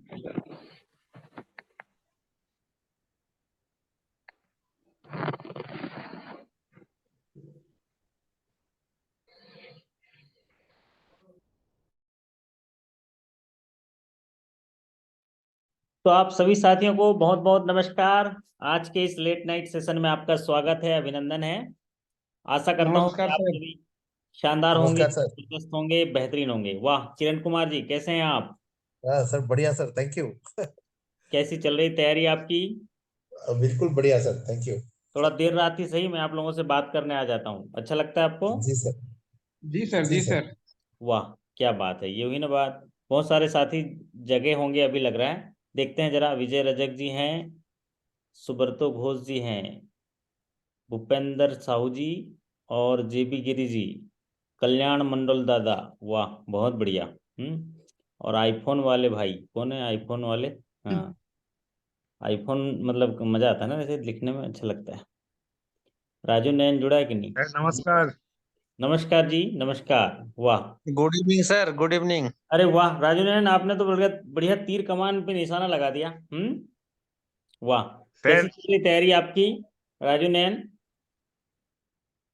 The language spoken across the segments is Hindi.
तो आप सभी साथियों को बहुत बहुत नमस्कार। आज के इस लेट नाइट सेशन में आपका स्वागत है, अभिनंदन है। आशा करता हूँ कि नमस्कार आप सर। सभी शानदार होंगे, नमस्कार सर। जबरदस्त होंगे, बेहतरीन होंगे। वाह, किरण कुमार जी कैसे हैं आप? हाँ सर, बढ़िया सर, थैंक यू। कैसी चल रही तैयारी आपकी? बिल्कुल बढ़िया सर, थैंक यू। थोड़ा देर रात ही सही, मैं आप लोगों से बात करने आ जाता हूँ। अच्छा लगता है आपको? जी सर। जी सर, जी जी सर। सर। वाह, क्या बात है, ये हुई ना बात। बहुत सारे साथी जगह होंगे अभी लग रहा है। देखते हैं जरा। विजय रजक जी हैं, सुब्रतो घोष जी हैं, भूपेंद्र साहू जी और जेबी गिरी जी, कल्याण मंडल दादा। वाह, बहुत बढ़िया। और आईफोन वाले भाई कौन है? आईफोन वाले, हाँ, आईफोन मतलब मजा आता है ना, वैसे लिखने में अच्छा लगता है। राजू नयन जुड़ा है कि नहीं? नमस्कार। नमस्कार जी, नमस्कार। वाह, good evening sir, good evening. अरे वाह राजू नयन, आपने तो बढ़िया बढ़िया तीर कमान पे निशाना लगा दिया। वाह। कैसी सर, चल रही तैयारी आपकी, राजू नयन?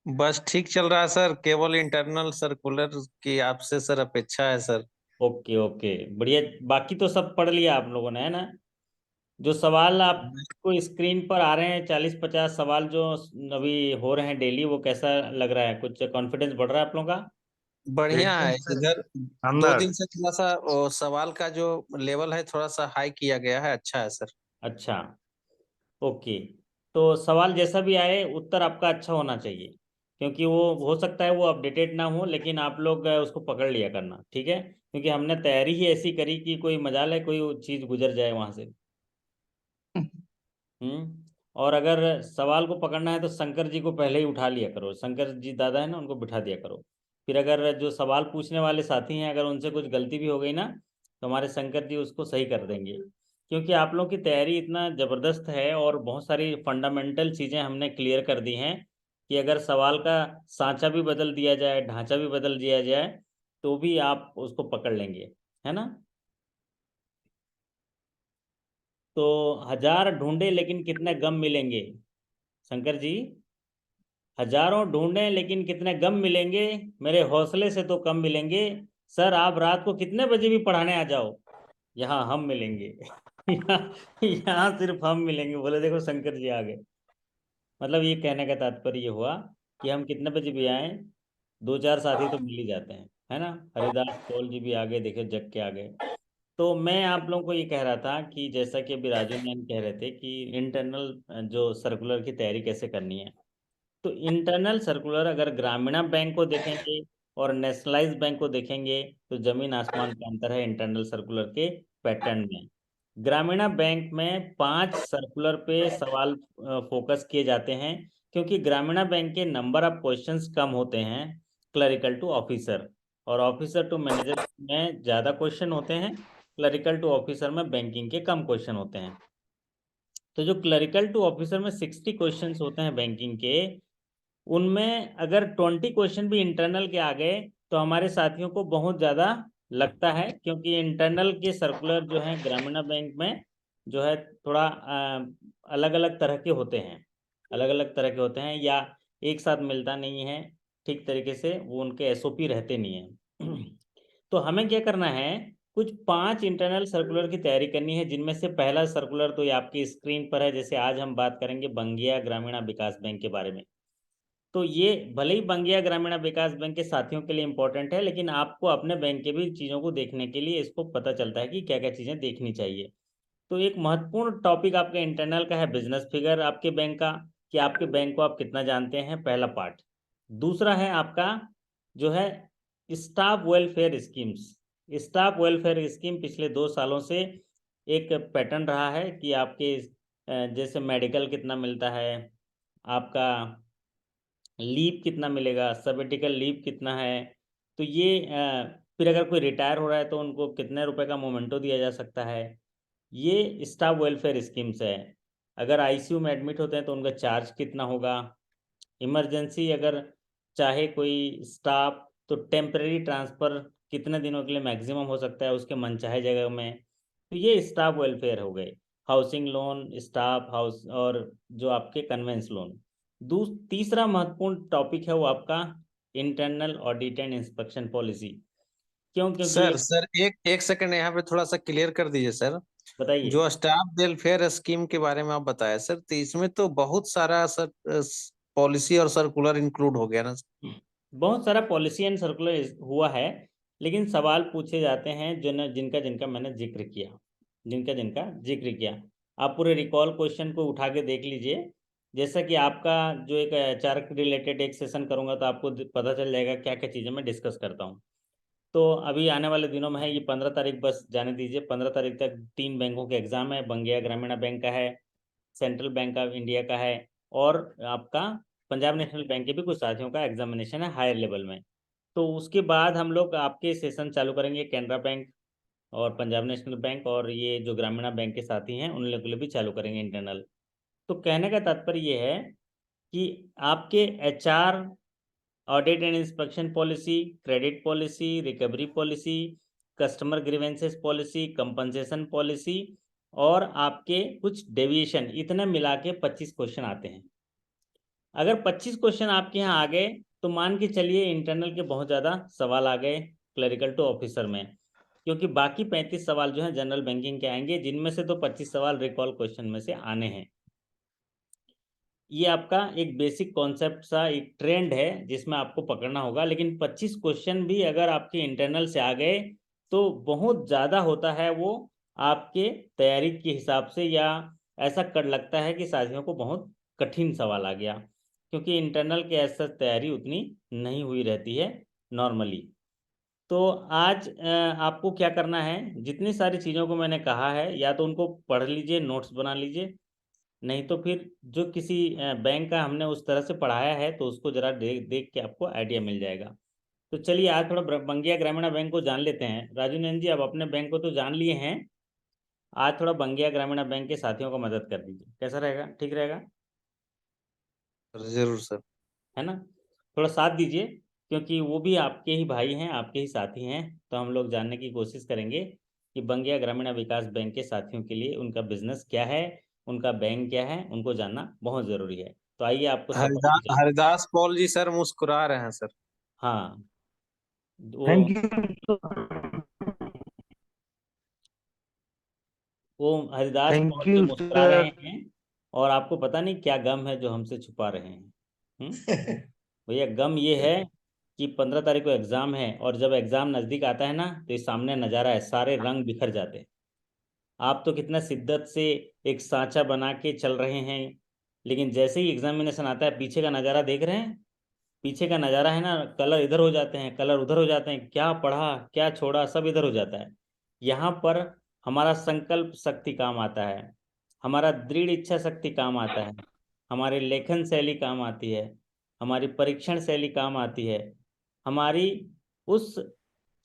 बस ठीक चल रहा है सर, केवल इंटरनल सर्कुलर की आपसे सर अपेक्षा है सर। ओके ओके, बढ़िया। बाकी तो सब पढ़ लिया आप लोगों ने, है ना? जो सवाल आपको स्क्रीन पर आ रहे हैं, 40-50 सवाल जो अभी हो रहे हैं डेली, वो कैसा लग रहा है? कुछ कॉन्फिडेंस बढ़ रहा है आप लोगों का? बढ़िया एकदम है सर। इधर। दो अंदर। दिन से थोड़ा सा सवाल का जो लेवल है थोड़ा सा हाई किया गया है, अच्छा है सर। अच्छा, ओके। तो सवाल जैसा भी आए, उत्तर आपका अच्छा होना चाहिए, क्योंकि वो हो सकता है वो अपडेटेड ना हो, लेकिन आप लोग उसको पकड़ लिया करना, ठीक है? क्योंकि हमने तैयारी ही ऐसी करी कि कोई मजाल है कोई चीज़ गुजर जाए वहां से। और अगर सवाल को पकड़ना है तो शंकर जी को पहले ही उठा लिया करो। शंकर जी दादा है ना, उनको बिठा दिया करो। फिर अगर जो सवाल पूछने वाले साथी हैं, अगर उनसे कुछ गलती भी हो गई ना, तो हमारे शंकर जी उसको सही कर देंगे। क्योंकि आप लोगों की तैयारी इतना ज़बरदस्त है और बहुत सारी फंडामेंटल चीज़ें हमने क्लियर कर दी हैं कि अगर सवाल का सांचा भी बदल दिया जाए, ढांचा भी बदल दिया जाए, तो भी आप उसको पकड़ लेंगे, है ना? तो हजार ढूंढे लेकिन कितने गम मिलेंगे, शंकर जी? हजारों ढूंढे लेकिन कितने गम मिलेंगे, मेरे हौसले से तो कम मिलेंगे। सर आप रात को कितने बजे भी पढ़ाने आ जाओ, यहाँ हम मिलेंगे। यहाँ सिर्फ हम मिलेंगे। बोले देखो, शंकर जी आ गए। मतलब ये कहने का तात्पर्य ये हुआ कि हम कितने बजे भी आए, दो चार साथी तो मिल ही जाते हैं, है ना? हरिदास कौल जी भी आ गए, देखे जग के आ गए। तो मैं आप लोगों को ये कह रहा था कि जैसा कि अभी राजू मैम कह रहे थे कि इंटरनल जो सर्कुलर की तैयारी कैसे करनी है। तो इंटरनल सर्कुलर अगर ग्रामीण बैंक को देखेंगे और नेशनलाइज बैंक को देखेंगे, तो जमीन आसमान का अंतर है इंटरनल सर्कुलर के पैटर्न में। ग्रामीण बैंक में 5 सर्कुलर पे सवाल फोकस किए जाते हैं, क्योंकि ग्रामीण बैंक के नंबर ऑफ क्वेश्चंस कम होते हैं क्लरिकल टू ऑफिसर, और ऑफिसर टू मैनेजर में ज़्यादा क्वेश्चन होते हैं, क्लरिकल टू ऑफिसर में बैंकिंग के कम क्वेश्चन होते हैं। तो जो क्लरिकल टू ऑफिसर में 60 क्वेश्चंस होते हैं बैंकिंग के, उनमें अगर 20 क्वेश्चन भी इंटरनल के आ गए, तो हमारे साथियों को बहुत ज़्यादा लगता है, क्योंकि इंटरनल के सर्कुलर जो है ग्रामीण बैंक में जो है थोड़ा अलग अलग तरह के होते हैं, अलग अलग तरह के होते हैं, या एक साथ मिलता नहीं है ठीक तरीके से, वो उनके एसओपी रहते नहीं है। तो हमें क्या करना है, कुछ 5 इंटरनल सर्कुलर की तैयारी करनी है, जिनमें से पहला सर्कुलर तो ये आपकी स्क्रीन पर है। जैसे आज हम बात करेंगे बंगिया ग्रामीण विकास बैंक के बारे में। तो ये भले ही बंगिया ग्रामीण विकास बैंक के साथियों के लिए इंपॉर्टेंट है, लेकिन आपको अपने बैंक के भी चीज़ों को देखने के लिए इसको पता चलता है कि क्या क्या चीज़ें देखनी चाहिए। तो एक महत्वपूर्ण टॉपिक आपका इंटरनल का है बिजनेस फिगर आपके बैंक का, कि आपके बैंक को आप कितना जानते हैं, पहला पार्ट। दूसरा है आपका जो है staff welfare schemes. Staff welfare scheme पिछले 2 सालों से एक पैटर्न रहा है कि आपके जैसे मेडिकल कितना मिलता है, आपका लीव कितना मिलेगा, सबेटिकल लीव कितना है। तो ये फिर अगर कोई रिटायर हो रहा है तो उनको कितने रुपए का मोमेंटो दिया जा सकता है, ये स्टाफ वेलफेयर स्कीम्स है। अगर आईसीयू में एडमिट होते हैं तो उनका चार्ज कितना होगा। इमरजेंसी अगर चाहे कोई स्टाफ, तो टेम्परेरी ट्रांसफ़र कितने दिनों के लिए मैक्सिमम हो सकता है उसके मनचाहे जगह में। तो ये स्टाफ वेलफेयर हो गए, हाउसिंग लोन, स्टाफ हाउस, और जो आपके कन्वेंस लोन। तीसरा महत्वपूर्ण टॉपिक है वो आपका internal audit and inspection policy. क्यों? क्योंकि सर ये, सर एक सेकंड यहाँ पे थोड़ा सा क्लियर कर दीजिए सर। बताइए। जो स्टाफ वेलफेयर स्कीम के बारे में आप बताया सर, तो इसमें तो बहुत सारा सर पॉलिसी और सर्कुलर इंक्लूड हो गया ना। बहुत सारा पॉलिसी एंड सर्कुलर हुआ है, लेकिन सवाल पूछे जाते हैं जिनका जिनका मैंने जिक्र किया, जिनका जिनका जिक्र किया। आप पूरे रिकॉल क्वेश्चन को उठा के देख लीजिए। जैसा कि आपका जो एक एचआर रिलेटेड एक सेशन करूंगा तो आपको पता चल जाएगा क्या क्या चीज़ें मैं डिस्कस करता हूँ। तो अभी आने वाले दिनों में है, ये 15 तारीख बस जाने दीजिए। 15 तारीख तक 3 बैंकों के एग्जाम है, बंगिया ग्रामीण बैंक का है, सेंट्रल बैंक ऑफ इंडिया का है, और आपका पंजाब नेशनल बैंक के भी कुछ साथियों का एग्जामिनेशन है हायर लेवल में। तो उसके बाद हम लोग आपके सेशन चालू करेंगे, कैनरा बैंक और पंजाब नेशनल बैंक और ये जो ग्रामीण बैंक के साथी हैं उन लोगों के लिए भी चालू करेंगे इंटरनल। तो कहने का तात्पर्य ये है कि आपके HR, audit and inspection policy, credit policy, recovery policy, customer grievances policy, compensation policy, और आपके कुछ डेविएशन, इतने मिला के 25 क्वेश्चन आते हैं। अगर 25 क्वेश्चन आपके यहाँ आ गए तो मान के चलिए इंटरनल के बहुत ज़्यादा सवाल आ गए क्लरिकल टू ऑफिसर में, क्योंकि बाकी 35 सवाल जो हैं जनरल बैंकिंग के आएंगे, जिनमें से तो 25 सवाल रिकॉल क्वेश्चन में से आने हैं। ये आपका एक बेसिक कॉन्सेप्ट सा एक ट्रेंड है जिसमें आपको पकड़ना होगा। लेकिन 25 क्वेश्चन भी अगर आपके इंटरनल से आ गए तो बहुत ज़्यादा होता है वो आपके तैयारी के हिसाब से, या ऐसा कर लगता है कि साथियों को बहुत कठिन सवाल आ गया, क्योंकि इंटरनल के ऐसा तैयारी उतनी नहीं हुई रहती है नॉर्मली। तो आज आपको क्या करना है, जितनी सारी चीज़ों को मैंने कहा है या तो उनको पढ़ लीजिए, नोट्स बना लीजिए, नहीं तो फिर जो किसी बैंक का हमने उस तरह से पढ़ाया है तो उसको जरा देख देख के आपको आइडिया मिल जाएगा। तो चलिए आज थोड़ा बंगिया ग्रामीण बैंक को जान लेते हैं। राजू नंदन जी, आप अपने बैंक को तो जान लिए हैं, आज थोड़ा बंगिया ग्रामीण बैंक के साथियों को मदद कर दीजिए, कैसा रहेगा? ठीक रहेगा? जरूर सर। है ना? थोड़ा साथ दीजिए, क्योंकि वो भी आपके ही भाई हैं, आपके ही साथी हैं। तो हम लोग जानने की कोशिश करेंगे कि बंगिया ग्रामीण विकास बैंक के साथियों के लिए उनका बिजनेस क्या है, उनका बैंक क्या है, उनको जानना बहुत ज़रूरी है। तो आइए आपको सब पता हरिदास चले। हरिदास पॉल जी सर मुस्कुरा रहे हैं सर। हाँ, थैंक वो यू। वो हरिदास थैंक पौल जी यू मुस्कुरा रहे सर। हैं, और आपको पता नहीं क्या गम है जो हमसे छुपा रहे हैं। भैया, गम ये है कि 15 तारीख को एग्ज़ाम है, और जब एग्ज़ाम नज़दीक आता है ना तो ये सामने नज़ारा है, सारे रंग बिखर जाते हैं। आप तो कितना शिद्दत से एक सांचा बना के चल रहे हैं, लेकिन जैसे ही एग्जामिनेशन आता है पीछे का नज़ारा देख रहे हैं, पीछे का नज़ारा है ना, कलर इधर हो जाते हैं, कलर उधर हो जाते हैं, क्या पढ़ा क्या छोड़ा सब इधर हो जाता है। यहाँ पर हमारा संकल्प शक्ति काम आता है, हमारा दृढ़ इच्छा शक्ति काम आता है, हमारी लेखन शैली काम आती है, हमारी परीक्षण शैली काम आती है, हमारी उस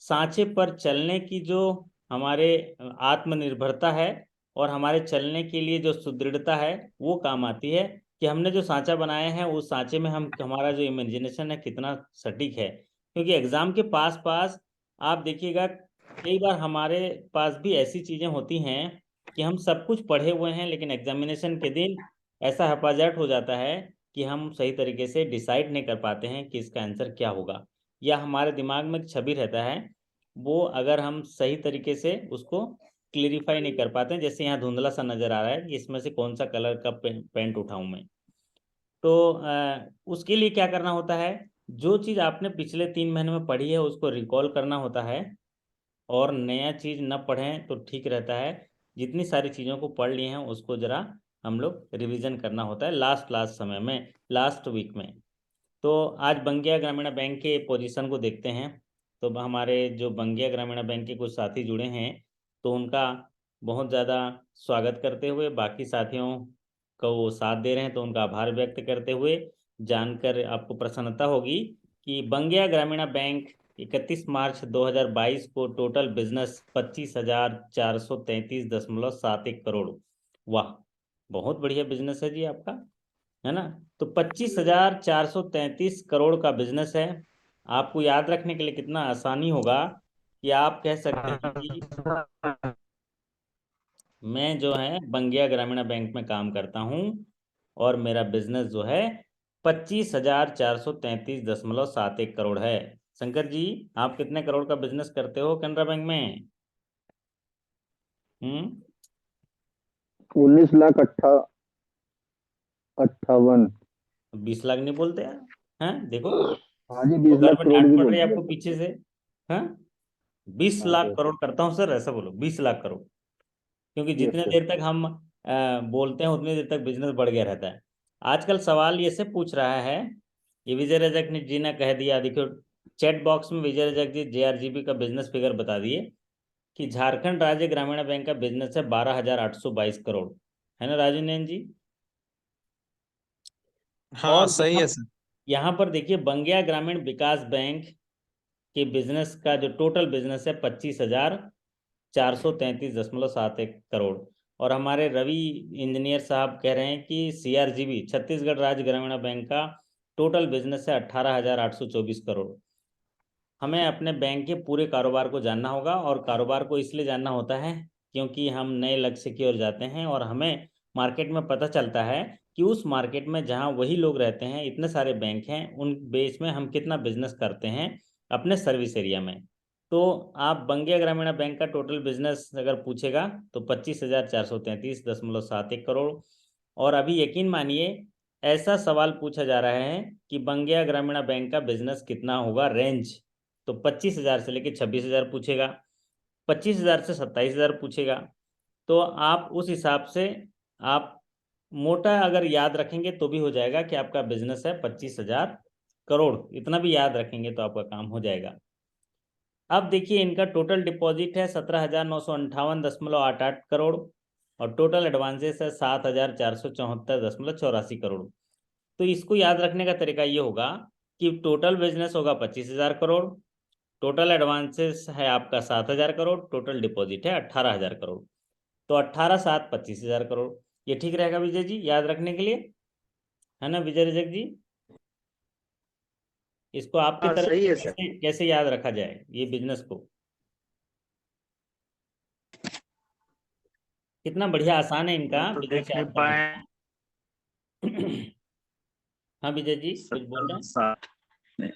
सांचे पर चलने की जो हमारे आत्मनिर्भरता है, और हमारे चलने के लिए जो सुदृढ़ता है वो काम आती है, कि हमने जो सांचा बनाया है उस सांचे में हम हमारा जो इमेजिनेशन है कितना सटीक है। क्योंकि एग्जाम के पास पास आप देखिएगा, कई बार हमारे पास भी ऐसी चीज़ें होती हैं कि हम सब कुछ पढ़े हुए हैं, लेकिन एग्जामिनेशन के दिन ऐसा हैप्पैजार्ट हो जाता है कि हम सही तरीके से डिसाइड नहीं कर पाते हैं कि इसका आंसर क्या होगा, या हमारे दिमाग में एक छवि रहता है, वो अगर हम सही तरीके से उसको क्लियरिफाई नहीं कर पाते हैं। जैसे यहाँ धुंधला सा नज़र आ रहा है कि इसमें से कौन सा कलर का पेंट उठाऊं मैं। तो उसके लिए क्या करना होता है, जो चीज़ आपने पिछले 3 महीने में पढ़ी है उसको रिकॉल करना होता है, और नया चीज़ न पढ़ें तो ठीक रहता है। जितनी सारी चीज़ों को पढ़ लिए हैं उसको ज़रा हम लोग रिवीजन करना होता है लास्ट लास्ट समय में, लास्ट वीक में। तो आज बंगिया ग्रामीण बैंक के पोजीशन को देखते हैं। तो हमारे जो बंगिया ग्रामीण बैंक के कुछ साथी जुड़े हैं, तो उनका बहुत ज़्यादा स्वागत करते हुए, बाकी साथियों को वो साथ दे रहे हैं तो उनका आभार व्यक्त करते हुए, जानकर आपको प्रसन्नता होगी कि बंगिया ग्रामीण बैंक 31 मार्च 2022 को टोटल बिजनेस 25,433.71 करोड़। वाह, बहुत बढ़िया बिजनेस है जी आपका, है ना? तो 25,433 करोड़ का बिजनेस है। आपको याद रखने के लिए कितना आसानी होगा कि आप कह सकते हैं कि मैं जो है बंगिया ग्रामीण बैंक में काम करता हूँ और मेरा बिजनेस जो है 25,433.71 करोड़ है। शंकर जी, आप कितने करोड़ का बिजनेस करते हो कैनरा बैंक में? 19 लाख 58। 20 लाख नहीं बोलते यार। हैं देखो, हाँ जी, तो 20 घर लाख में करोड़ डांट भी पड़ बोल रही है दिया आपको सर। पीछे से। हाँ, 20 लाख हाँ सर। करोड़ करता हूँ सर, ऐसा बोलो, 20 लाख करोड़। क्योंकि यस जितने सर। देर तक हम बोलते हैं उतनी देर तक बिजनेस बढ़ गया रहता है। आजकल सवाल ये से पूछ रहा है, ये विजय रजक जी ने कह दिया, देखो चैट बॉक्स में विजय रजक जी JRGB का बिजनेस फिगर बता दिए कि झारखंड राज्य ग्रामीण बैंक का बिजनेस है 12,822 करोड़, है ना राजू नैन जी? हाँ और सही है सर। यहाँ पर देखिए बंगिया ग्रामीण विकास बैंक के बिजनेस का जो टोटल बिजनेस है 25,433.71 करोड़। और हमारे रवि इंजीनियर साहब कह रहे हैं कि CRGB छत्तीसगढ़ राज्य ग्रामीण बैंक का टोटल बिजनेस है 18,824 करोड़। हमें अपने बैंक के पूरे कारोबार को जानना होगा, और कारोबार को इसलिए जानना होता है क्योंकि हम नए लक्ष्य की ओर जाते हैं और हमें मार्केट में पता चलता है कि उस मार्केट में जहां वही लोग रहते हैं, इतने सारे बैंक हैं, उन बेस में हम कितना बिजनेस करते हैं अपने सर्विस एरिया में। तो आप बंगिया ग्रामीण बैंक का टोटल बिजनेस अगर पूछेगा तो 25,433.71 करोड़। और अभी यकीन मानिए, ऐसा सवाल पूछा जा रहा है कि बंगिया ग्रामीण बैंक का बिजनेस कितना होगा रेंज, तो 25,000 से लेके 26,000 पूछेगा, 25,000 से 27,000 पूछेगा। तो आप उस हिसाब से आप मोटा अगर याद रखेंगे तो भी हो जाएगा कि आपका बिजनेस है 25,000 करोड़, इतना भी याद रखेंगे तो आपका काम हो जाएगा। अब देखिए इनका टोटल डिपॉजिट है 17,958.88 करोड़, और टोटल एडवांसेस है 7,474.84 करोड़। तो इसको याद रखने का तरीका ये होगा कि टोटल बिजनेस होगा 25,000 करोड़, टोटल एडवांसेस है आपका 7,000 करोड़, टोटल डिपॉजिट है 18,000 करोड़। तो 18 7 25,000 करोड़, ये ठीक रहेगा विजय जी याद रखने के लिए, है ना विजय रजक जी? इसको आपके हाँ तरफ सही से है सर। कैसे कैसे याद रखा जाए ये बिजनेस को? कितना बढ़िया आसान है इनका मैं तो बिजनेस देख नहीं याद पाए। करना। हाँ विजय जी कुछ बोल रहे 17 हैं?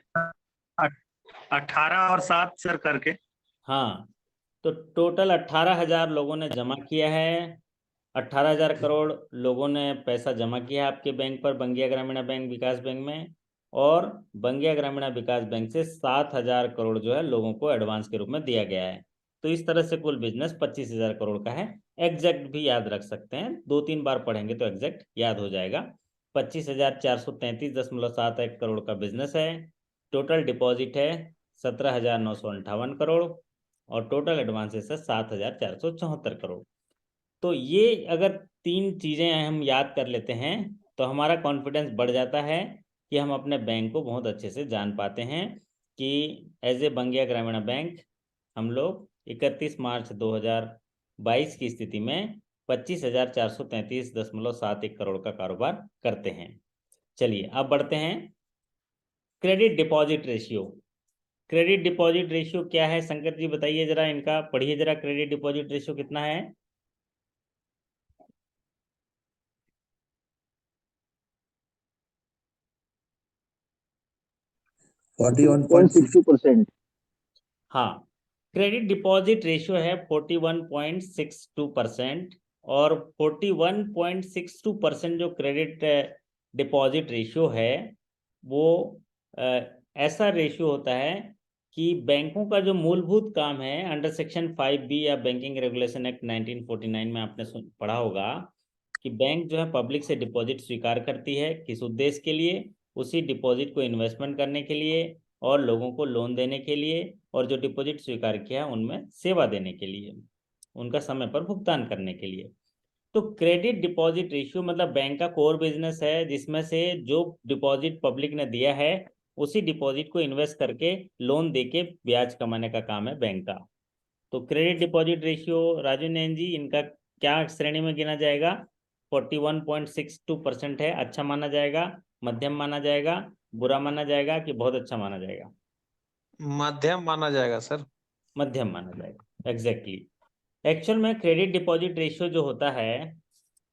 7 18 और 7 सर करके। हाँ, तो टोटल 18,000 लोगों ने जमा किया है, 18,000 करोड़ लोगों ने पैसा जमा किया है आपके बैंक पर, बंगिया ग्रामीण बैंक विकास बैंक में। और बंगिया ग्रामीण विकास बैंक से 7,000 करोड़ जो है लोगों को एडवांस के रूप में दिया गया है। तो इस तरह से कुल बिजनेस 25,000 करोड़ का है। एग्जैक्ट भी याद रख सकते हैं, 2 3 बार पढ़ेंगे तो एग्जैक्ट याद हो जाएगा। 25,433.71 करोड़ का बिजनेस है। टोटल डिपॉजिट है 17,958 करोड़, और टोटल एडवांसेस है 7,474 करोड़। तो ये अगर 3 चीजें हम याद कर लेते हैं तो हमारा कॉन्फिडेंस बढ़ जाता है कि हम अपने बैंक को बहुत अच्छे से जान पाते हैं कि एज ए बंगिया ग्रामीण बैंक हम लोग 31 मार्च 2022 की स्थिति में 25,433.71 करोड़ का कारोबार करते हैं। चलिए अब बढ़ते हैं। Credit deposit ratio, credit deposit ratio क्या है शंकर जी बताइए जरा, इनका पढ़िए जरा, क्रेडिट डिपॉजिट रेशियो कितना है? 41.6। 41.62%। हाँ, क्रेडिट डिपॉजिट रेशियो है 41.62%। और 41.62% जो क्रेडिट डिपॉजिट रेशियो है वो ऐसा रेशियो होता है कि बैंकों का जो मूलभूत काम है अंडर सेक्शन 5B या बैंकिंग रेगुलेशन एक्ट 1949 में आपने पढ़ा होगा कि बैंक जो है पब्लिक से डिपॉजिट स्वीकार करती है, किस उद्देश्य के लिए? उसी डिपॉजिट को इन्वेस्टमेंट करने के लिए, और लोगों को लोन देने के लिए, और जो डिपॉजिट स्वीकार किया है उनमें सेवा देने के लिए, उनका समय पर भुगतान करने के लिए। तो क्रेडिट डिपॉजिट रेशियो मतलब बैंक का कोर बिजनेस है जिसमें से जो डिपॉजिट पब्लिक ने दिया है उसी डिपॉजिट को इन्वेस्ट करके लोन देके ब्याज कमाने का काम है बैंक का। तो क्रेडिट डिपॉजिट रेशियो राजू नैन जी इनका क्या श्रेणी में गिना जाएगा? 41.62% है। अच्छा माना जाएगा, मध्यम माना जाएगा, बुरा माना जाएगा कि बहुत अच्छा माना जाएगा? मध्यम माना जाएगा सर। मध्यम माना जाएगा, एग्जैक्टली। एक्चुअल में क्रेडिट डिपॉजिट रेशियो जो होता है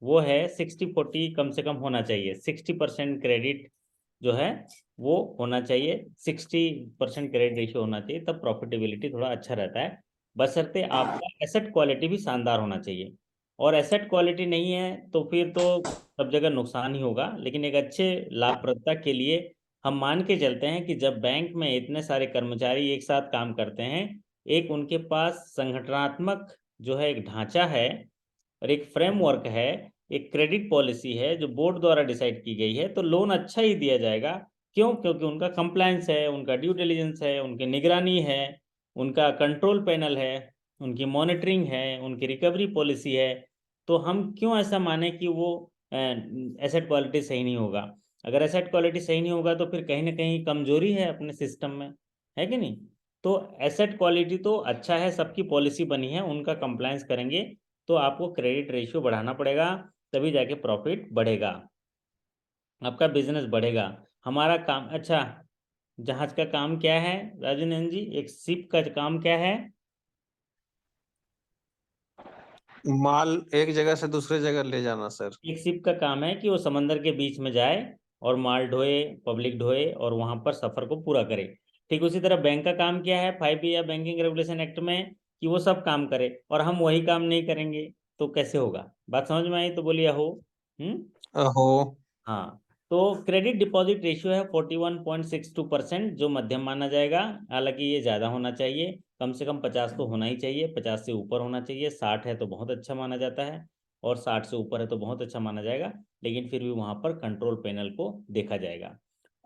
वो है 60-40 कम से कम होना चाहिए। 60% क्रेडिट जो है वो होना चाहिए, 60% क्रेडिट रेशियो होना चाहिए, तब प्रॉफिटेबिलिटी थोड़ा अच्छा रहता है। बशर्ते आपका एसेट क्वालिटी भी शानदार होना चाहिए, और एसेट क्वालिटी नहीं है तो फिर तो सब जगह नुकसान ही होगा। लेकिन एक अच्छे लाभप्रदता के लिए हम मान के चलते हैं कि जब बैंक में इतने सारे कर्मचारी एक साथ काम करते हैं, एक उनके पास संगठनात्मक जो है एक ढांचा है और एक फ्रेमवर्क है, एक क्रेडिट पॉलिसी है जो बोर्ड द्वारा डिसाइड की गई है, तो लोन अच्छा ही दिया जाएगा। क्यों? क्योंकि उनका कंप्लायंस है, उनका ड्यू डिलिजेंस है, उनकी निगरानी है, उनका कंट्रोल पैनल है, उनकी मॉनिटरिंग है, उनकी रिकवरी पॉलिसी है। तो हम क्यों ऐसा माने कि वो एसेट क्वालिटी सही नहीं होगा? अगर एसेट क्वालिटी सही नहीं होगा तो फिर कहीं ना कहीं कमजोरी है अपने सिस्टम में, है कि नहीं? तो एसेट क्वालिटी तो अच्छा है, सबकी पॉलिसी बनी है, उनका कंप्लायंस करेंगे तो आपको क्रेडिट रेशियो बढ़ाना पड़ेगा, तभी जाके प्रॉफिट बढ़ेगा, आपका बिजनेस बढ़ेगा। हमारा काम, अच्छा, जहाज का काम क्या है राजू नंदन जी? एक शिप का काम क्या है? माल एक जगह से दूसरे जगह ले जाना सर। एक शिप का काम है कि वो समंदर के बीच में जाए और माल ढोए, पब्लिक ढोए और वहां पर सफर को पूरा करे। ठीक उसी तरह बैंक का काम क्या है 5 या बैंकिंग रेगुलेशन एक्ट में, कि वो सब काम करे, और हम वही काम नहीं करेंगे तो कैसे होगा? बात समझ में आई तो बोलिए हो। हम्म। हो। हाँ, तो क्रेडिट डिपॉजिट रेशियो है 41.62%, जो मध्यम माना जाएगा। हालांकि ये ज़्यादा होना चाहिए, कम से कम 50 तो होना ही चाहिए, 50 से ऊपर होना चाहिए। 60 है तो बहुत अच्छा माना जाता है, और 60 से ऊपर है तो बहुत अच्छा माना जाएगा। लेकिन फिर भी वहाँ पर कंट्रोल पैनल को देखा जाएगा।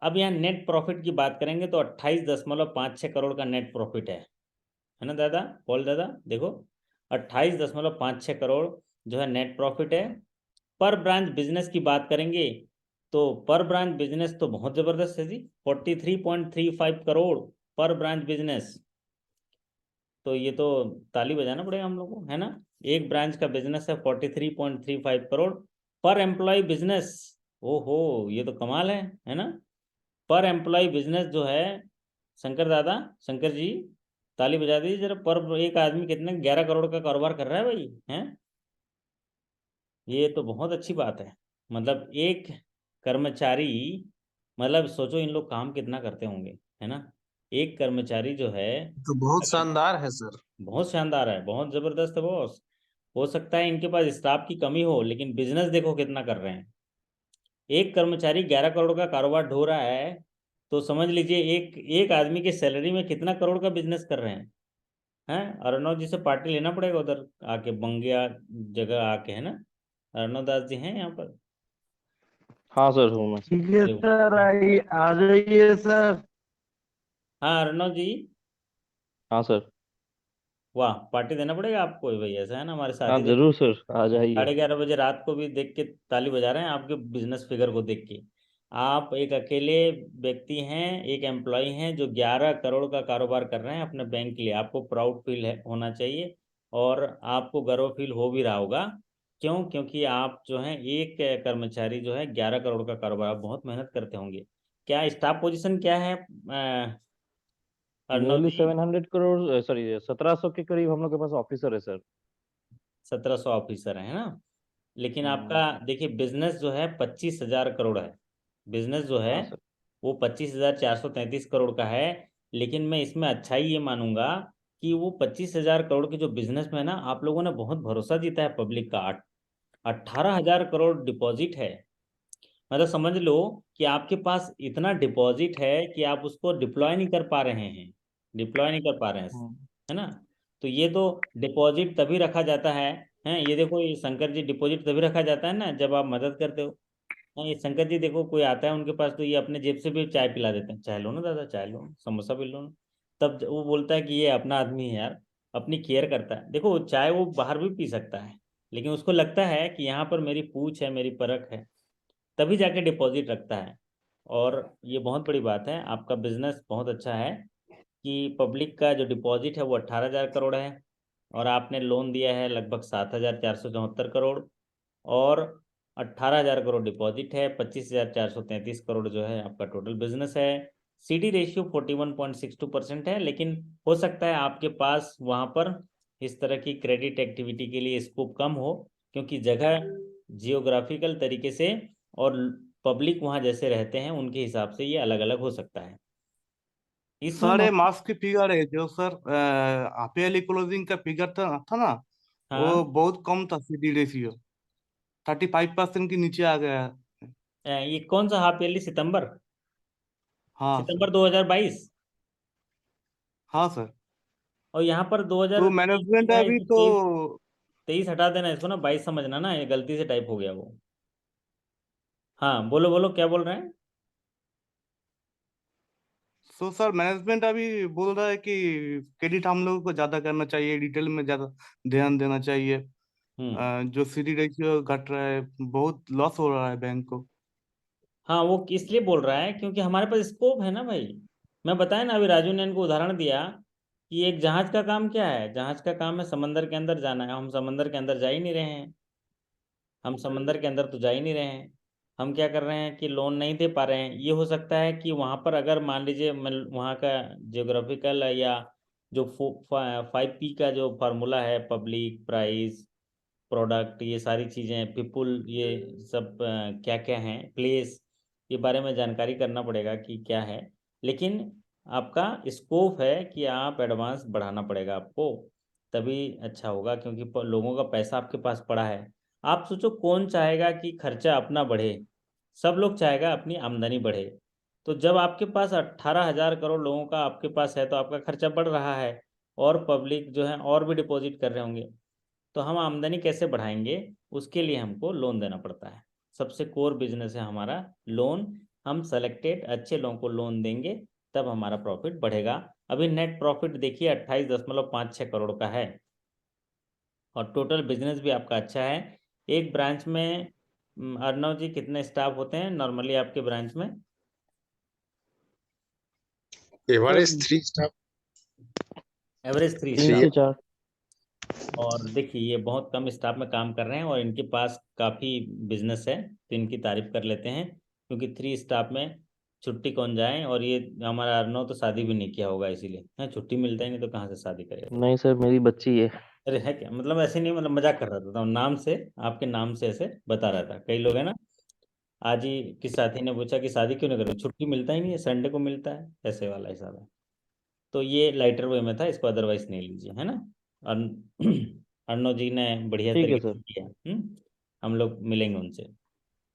अब यहाँ नेट प्रॉफिट की बात करेंगे तो 28.56 करोड़ का नेट प्रॉफिट है ना दादा? पॉल दादा देखो, 28.56 करोड़ जो है नेट प्रॉफिट है। पर ब्रांच बिजनेस की बात करेंगे तो पर ब्रांच बिजनेस तो बहुत जबरदस्त है जी, 43.35 करोड़ पर ब्रांच बिजनेस। तो ये तो ताली बजाना पड़ेगा हम लोग को, है ना? एक ब्रांच का बिजनेस है 43.35 करोड़ पर एम्प्लॉय बिजनेस। ओहो, ये तो कमाल है ना? पर एम्प्लॉय बिजनेस जो है, शंकर दादा, शंकर जी, ताली बजा दीजिए जरा। पर एक आदमी कितने 11 करोड़ का कारोबार कर रहा है भाई, हैं? ये तो बहुत अच्छी बात है। मतलब एक कर्मचारी, मतलब सोचो इन लोग काम कितना करते होंगे, है ना? एक कर्मचारी जो है, तो बहुत अगर, शानदार है सर। बहुत शानदार है, बहुत जबरदस्त है बॉस। हो सकता है इनके पास स्टाफ की कमी हो, लेकिन बिजनेस देखो कितना कर रहे हैं। एक कर्मचारी 11 करोड़ का कारोबार ढो रहा है, तो समझ लीजिए एक एक आदमी की सैलरी में कितना करोड़ का बिजनेस कर रहे हैं? अर्णव जी से पार्टी लेना पड़ेगा उधर आके, बंगिया जगह आके, है ना? अर्णव दास जी हैं यहाँ पर। हाँ सर, हूँ मैं सर। ठीक है देखो, सर, आइए आ जाइए सर। हाँ अर्णव जी, हाँ सर। वाह, पार्टी देना पड़ेगा आपको भाई, ऐसा है ना? हमारे हाँ साथी देखो, जरूर सर, आ जाइए। 11:30 बजे रात को भी देख के ताली बजा रहे हैं आपके बिजनेस फिगर को देख के। आप एक अकेले व्यक्ति हैं, एक एम्प्लॉय हैं जो 11 करोड़ का कारोबार कर रहे हैं अपने बैंक के लिए। आपको प्राउड फील होना चाहिए, और आपको गर्व फील हो भी रहा होगा। क्यों? क्योंकि आप जो हैं एक कर्मचारी जो है 11 करोड़ का कारोबार, आप बहुत मेहनत करते होंगे। क्या स्टाफ पोजीशन क्या है अर्णव नियरली जी? 700 करोड़, सॉरी 1700 के करीब हम लोग के पास ऑफिसर है सर। 1700 ऑफिसर है ना? लेकिन हम्म। आपका देखिए बिजनेस जो है 25,000 करोड़ है। बिजनेस जो है हाँ सर। वो 25,433 करोड़ का है। लेकिन मैं इसमें अच्छाई ये मानूंगा कि वो 25,000 करोड़ के जो बिजनेस में है ना, आप लोगों ने बहुत भरोसा जीता है पब्लिक का। 18,000 करोड़ डिपॉजिट है। मतलब समझ लो कि आपके पास इतना डिपॉजिट है कि आप उसको डिप्लॉय नहीं कर पा रहे हैं, डिप्लॉय नहीं कर पा रहे हैं, हम्म। है ना? तो ये तो डिपॉजिट तभी रखा जाता है, ये देखो, ये शंकर जी, डिपॉजिट तभी रखा जाता है ना जब आप मदद करते हो। हाँ, ये शंकर जी देखो, कोई आता है उनके पास तो ये अपने जेब से भी चाय पिला देते हैं, चाय लो ना दादा, चाय लो, समोसा भी लो ना। तब वो बोलता है कि ये अपना आदमी है यार, अपनी केयर करता है। देखो चाय वो बाहर भी पी सकता है, लेकिन उसको लगता है कि यहाँ पर मेरी पूछ है, मेरी परख है, तभी जाके डिपॉजिट रखता है। और ये बहुत बड़ी बात है, आपका बिजनेस बहुत अच्छा है कि पब्लिक का जो डिपॉजिट है वो 18,000 करोड़ है, और आपने लोन दिया है लगभग 7,474 करोड़, और 18,000 करोड़ डिपॉजिट है, 25,433 करोड़ जो है आपका टोटल बिजनेस है। CD रेशियो 41.62% है, लेकिन हो सकता है आपके पास वहाँ पर इस तरह की क्रेडिट एक्टिविटी के लिए स्कोप कम हो, क्योंकि जगह जियोग्राफिकल तरीके से और पब्लिक वहाँ जैसे रहते हैं उनके हिसाब से ये अलग अलग हो सकता है। इसमें सर ये मार्क्स की फिगर है जो सर हाफ ईयरली क्लोजिंग का फिगर था ना, हाँ, वो बहुत कम था। सीडी रेशियो 35% के नीचे आ गया है। ये कौन सा हाफ ईयरली? सितंबर हाँ सर। सितंबर 2022? हाँ सर। और यहाँ पर तो 2023 मैनेजमेंट लिखा है, अभी इसमें तो 23 हटा देना इसको ना, 22 समझना ना, ये गलती से टाइप हो गया वो। हाँ, बोलो बोलो क्या बोल रहे हैं? सो सर मैनेजमेंट अभी बोल रहा है कि क्रेडिट हम लोगों को ज्यादा करना चाहिए, डिटेल में ज्यादा ध्यान देना चाहिए। हम्म। जो सीडी रेशियो घट रहा है, बहुत लॉस हो रहा है बैंक को। हाँ, वो इसलिए बोल रहा है क्योंकि हमारे पास स्कोप है ना भाई। मैं बताया ना, अभी राजू ने इनको उदाहरण दिया कि एक जहाज का काम क्या है? जहाज का काम है समंदर के अंदर जाना है, हम समंदर के अंदर जा ही नहीं रहे हैं। हम समंदर के अंदर तो जा ही नहीं रहे हैं। हम क्या कर रहे हैं कि लोन नहीं दे पा रहे हैं। ये हो सकता है कि वहाँ पर अगर मान लीजिए वहाँ का जियोग्राफिकल या जो 5P का जो फार्मूला है, पब्लिक, प्राइस, प्रोडक्ट, ये सारी चीज़ें, पीपुल, ये सब क्या क्या हैं, प्लेस, ये बारे में जानकारी करना पड़ेगा कि क्या है। लेकिन आपका स्कोप है कि आप एडवांस बढ़ाना पड़ेगा आपको, तभी अच्छा होगा, क्योंकि लोगों का पैसा आपके पास पड़ा है। आप सोचो कौन चाहेगा कि खर्चा अपना बढ़े? सब लोग चाहेगा अपनी आमदनी बढ़े। तो जब आपके पास 18,000 करोड़ लोगों का आपके पास है तो आपका खर्चा बढ़ रहा है, और पब्लिक जो है और भी डिपॉजिट कर रहे होंगे, तो हम आमदनी कैसे बढ़ाएंगे? उसके लिए हमको लोन देना पड़ता है। सबसे कोर बिजनेस है हमारा लोन। हम सेलेक्टेड अच्छे लोगों को लोन देंगे, तब हमारा प्रॉफिट बढ़ेगा। अभी नेट प्रॉफिट देखिए 28.56 करोड़ का है, और टोटल बिजनेस भी आपका अच्छा है। एक ब्रांच में अर्णव जी कितने स्टाफ होते हैं नॉर्मली आपके ब्रांच में? Average 3 staff. Average 3 3 three. से स्टाफ 4। और देखिए ये बहुत कम स्टाफ में काम कर रहे हैं और इनके पास काफ़ी बिजनेस है, तो इनकी तारीफ कर लेते हैं, क्योंकि 3 स्टाफ में छुट्टी कौन जाए। और ये हमारा अर्नव तो शादी भी नहीं किया होगा, इसीलिए है, छुट्टी मिलता ही नहीं तो कहाँ से शादी करेगा। नहीं सर, मेरी बच्ची है। अरे है क्या? मतलब ऐसे नहीं, मतलब मजाक कर रहा था, तो नाम से, आपके नाम से ऐसे बता रहा था। कई लोग हैं ना, आज ही किस साथी ने पूछा कि शादी क्यों नहीं करोगे, छुट्टी मिलता ही नहीं है, संडे को मिलता है, ऐसे वाला हिसाब है। तो ये लाइटर वे में था, इसको अदरवाइज नहीं लीजिए, है ना। अर्णव जी ने बढ़िया ठीक है तरीके सर। से किया। हम लोग मिलेंगे उनसे।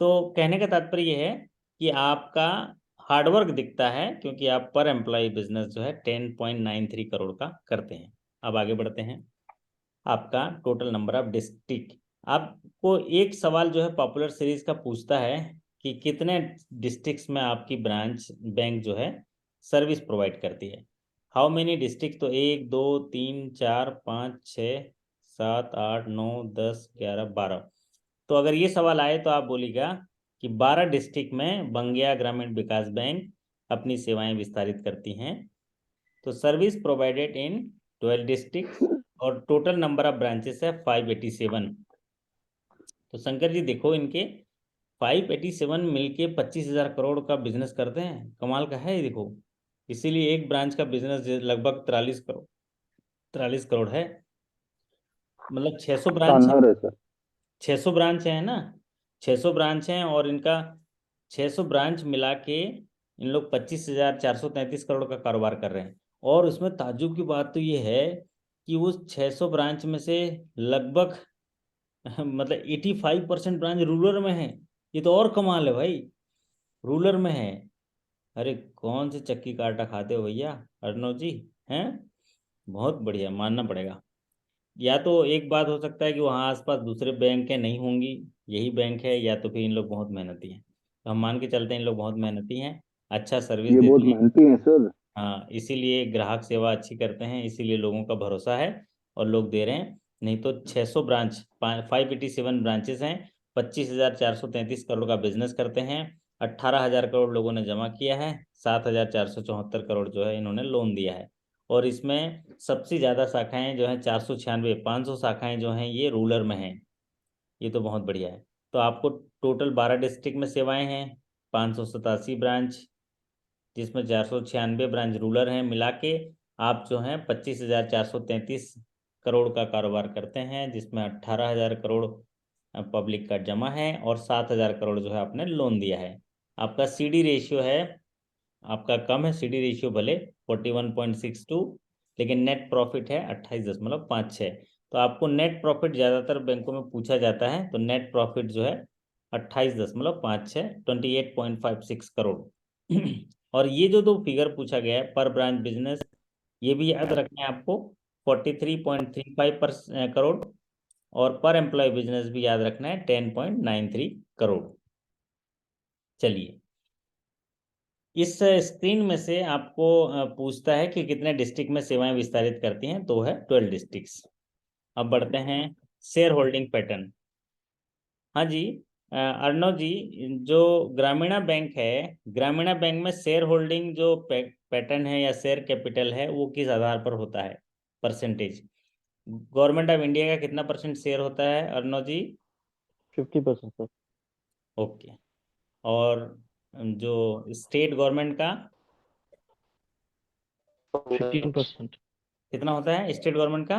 तो कहने का तात्पर्य ये है कि आपका हार्डवर्क दिखता है, क्योंकि आप पर एम्प्लॉय बिजनेस जो है 10.93 करोड़ का करते हैं। अब आगे बढ़ते हैं। आपका टोटल नंबर ऑफ डिस्ट्रिक्ट, आपको एक सवाल जो है पॉपुलर सीरीज का पूछता है कि कितने डिस्ट्रिक्ट्स में आपकी ब्रांच बैंक जो है सर्विस प्रोवाइड करती है। How many district? तो 1 2 3 4 5 6 7 8 9 10 11 12। तो अगर ये सवाल आए तो आप बोलिएगा कि 12 डिस्ट्रिक्ट में बंगेया ग्रामीण विकास बैंक अपनी सेवाएं विस्तारित करती हैं। तो सर्विस प्रोवाइडेड इन 12 डिस्ट्रिक्ट, और टोटल नंबर ऑफ ब्रांचेस है 587। तो शंकर जी देखो, इनके 587 मिलके 25,000 करोड़ का बिजनेस करते हैं, कमाल का है ये देखो। इसीलिए एक ब्रांच का बिजनेस लगभग 43 करोड़, 43 करोड़ है। मतलब 600 ब्रांच है, शानदार है सर। 600 ब्रांच है ना, 600 ब्रांच हैं, और इनका 600 ब्रांच मिला के इन लोग 25,433 करोड़ का कारोबार कर रहे हैं। और उसमें ताज्जुब की बात तो ये है कि उस 600 ब्रांच में से लगभग मतलब 85% ब्रांच रूरल में है। ये तो और कमाल है भाई, रूरल में है। अरे कौन से चक्की का आटा खाते हो भैया अर्णव जी, हैं? बहुत बढ़िया, मानना पड़ेगा। या तो एक बात हो सकता है कि वहाँ आसपास दूसरे बैंक है, नहीं होंगी, यही बैंक है, या तो फिर इन लोग बहुत मेहनती हैं। तो हम मान के चलते हैं इन लोग बहुत मेहनती हैं, अच्छा सर्विस ये बहुत देते हैं। मेहनती है सर। हाँ, इसीलिए ग्राहक सेवा अच्छी करते हैं, इसीलिए लोगों का भरोसा है और लोग दे रहे हैं। नहीं तो 600 ब्रांच, 587 ब्रांचेस हैं, 25,433 करोड़ का बिजनेस करते हैं, 18,000 करोड़ लोगों ने जमा किया है, 7,474 करोड़ जो है इन्होंने लोन दिया है। और इसमें सबसे ज़्यादा शाखाएं जो हैं 496, 500 शाखाएं जो हैं ये रूरल में हैं। ये तो बहुत बढ़िया है। तो आपको टोटल 12 डिस्ट्रिक्ट में सेवाएं हैं, 587 ब्रांच, जिसमें 496 ब्रांच रूरल हैं, मिला के आप जो हैं 25,433 करोड़ का कारोबार करते हैं, जिसमें 18,000 करोड़ पब्लिक का जमा है और 7,000 करोड़ जो है आपने लोन दिया है। आपका सीडी रेशियो है, आपका कम है सीडी रेशियो भले 41.62, लेकिन नेट प्रॉफिट है 28.56। तो आपको नेट प्रॉफिट ज़्यादातर बैंकों में पूछा जाता है, तो नेट प्रॉफिट जो है 28.56, 28.56 करोड़। और ये जो दो फिगर पूछा गया है पर ब्रांच बिजनेस, ये भी याद रखना है आपको, 43.35 करोड़, और पर एम्प्लॉय बिजनेस भी याद रखना है 10.93 करोड़। चलिए, इस स्क्रीन में से आपको पूछता है कि कितने डिस्ट्रिक्ट में सेवाएं विस्तारित करती हैं, तो है 12 डिस्ट्रिक्ट्स। अब बढ़ते हैं शेयर होल्डिंग पैटर्न। हाँ जी, अर्णव जी, जो ग्रामीणा बैंक है, ग्रामीणा बैंक में शेयर होल्डिंग जो पैटर्न है या शेयर कैपिटल है, वो किस आधार पर होता है, परसेंटेज? गवर्नमेंट ऑफ इंडिया का कितना परसेंट शेयर होता है अर्णव जी? 50% सर। ओके। और जो स्टेट गवर्नमेंट का 15%। कितना होता है स्टेट गवर्नमेंट का?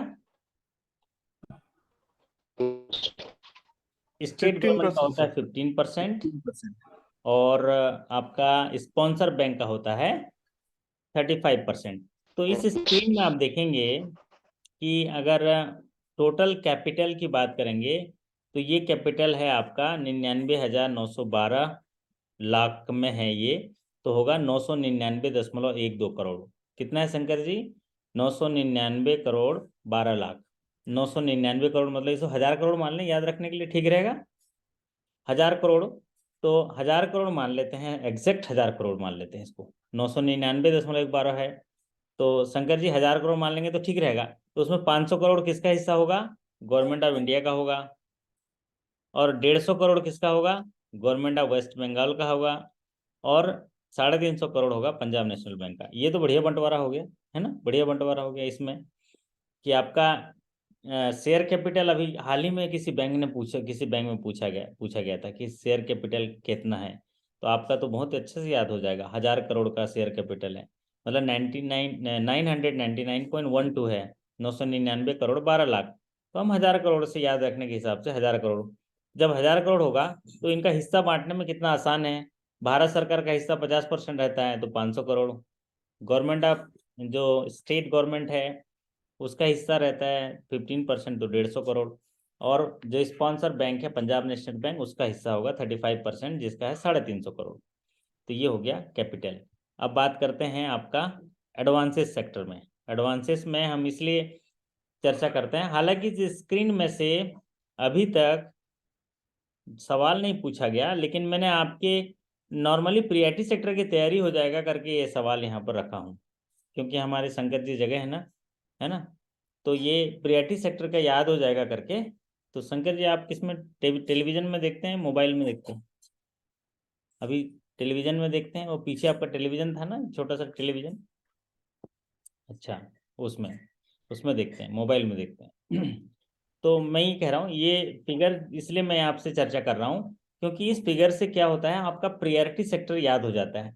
स्टेट गवर्नमेंट का 15% होता है सर। 15%, और आपका स्पॉन्सर बैंक का होता है 35%। तो इस स्क्रीन में आप देखेंगे कि अगर टोटल कैपिटल की बात करेंगे, तो ये कैपिटल है आपका 99,912 लाख में है ये, तो होगा 999.12 करोड़। कितना है शंकर जी? 999 करोड़ 12 लाख। 999 करोड़ मतलब इसको 1,000 करोड़ मान लें, याद रखने के लिए ठीक रहेगा। 1,000 करोड़, तो 1,000 करोड़ मान लेते हैं, एग्जैक्ट 1,000 करोड़ मान लेते हैं इसको। 999.12 है, तो शंकर जी 1,000 करोड़ मान लेंगे तो ठीक रहेगा। तो उसमें 500 करोड़ किसका हिस्सा होगा? गवर्नमेंट ऑफ इंडिया का होगा। और 150 करोड़ किसका होगा? गवर्नमेंट ऑफ वेस्ट बंगाल का होगा। और 350 करोड़ होगा पंजाब नेशनल बैंक का। ये तो बढ़िया बंटवारा हो गया, है ना, बढ़िया बंटवारा हो गया इसमें कि आपका शेयर कैपिटल अभी हाल ही में किसी बैंक ने पूछा, किसी बैंक में पूछा गया था कि शेयर कैपिटल कितना है, तो आपका तो बहुत अच्छे से याद हो जाएगा। 1,000 करोड़ का शेयर कैपिटल है, मतलब 999.12 है, 999 करोड़ 12 लाख। तो हम 1,000 करोड़ से याद रखने के हिसाब से 1,000 करोड़, जब 1,000 करोड़ होगा तो इनका हिस्सा बांटने में कितना आसान है। भारत सरकार का हिस्सा 50% रहता है, तो 500 करोड़। गवर्नमेंट ऑफ जो स्टेट गवर्नमेंट है उसका हिस्सा रहता है 15%, तो 150 करोड़। और जो स्पॉन्सर बैंक है पंजाब नेशनल बैंक, उसका हिस्सा होगा 35%, जिसका है 350 करोड़। तो ये हो गया कैपिटल। अब बात करते हैं आपका एडवांसेस सेक्टर में। एडवांसेस में हम इसलिए चर्चा करते हैं, हालांकि इस स्क्रीन में से अभी तक सवाल नहीं पूछा गया, लेकिन मैंने आपके नॉर्मली प्रियरिटी सेक्टर की तैयारी हो जाएगा करके ये सवाल यहाँ पर रखा हूँ, क्योंकि हमारे संकट जी जगह है ना, तो ये प्रियरिटी सेक्टर का याद हो जाएगा करके। तो शंकर जी आप किसमें टेलीविजन में देखते हैं, मोबाइल में देखते हैं? अभी टेलीविजन में देखते हैं, वो पीछे आपका टेलीविजन था ना, छोटा सा टेलीविजन। अच्छा, उसमें उसमें देखते हैं, मोबाइल में देखते हैं। तो मैं ये कह रहा हूँ, ये फिगर इसलिए मैं आपसे चर्चा कर रहा हूँ क्योंकि इस फिगर से क्या होता है, आपका प्रियरिटी सेक्टर याद हो जाता है।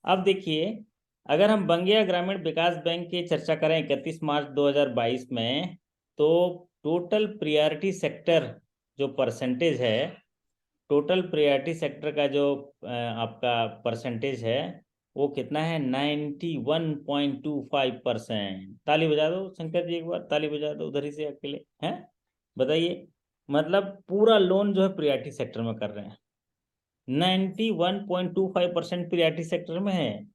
अब देखिए, अगर हम बंगिया ग्रामीण विकास बैंक की चर्चा करें 31 मार्च 2022 में, तो टोटल प्रियरिटी सेक्टर जो परसेंटेज है, टोटल प्रियरिटी सेक्टर का जो आपका परसेंटेज है, वो कितना है? 91.25%। ताली बजा दो शंकर जी, एक बार ताली बजा दो उधर ही से अकेले, हैं बताइए। मतलब पूरा लोन जो है प्रियरिटी सेक्टर में कर रहे हैं, 91.25% प्रियरिटी सेक्टर में है,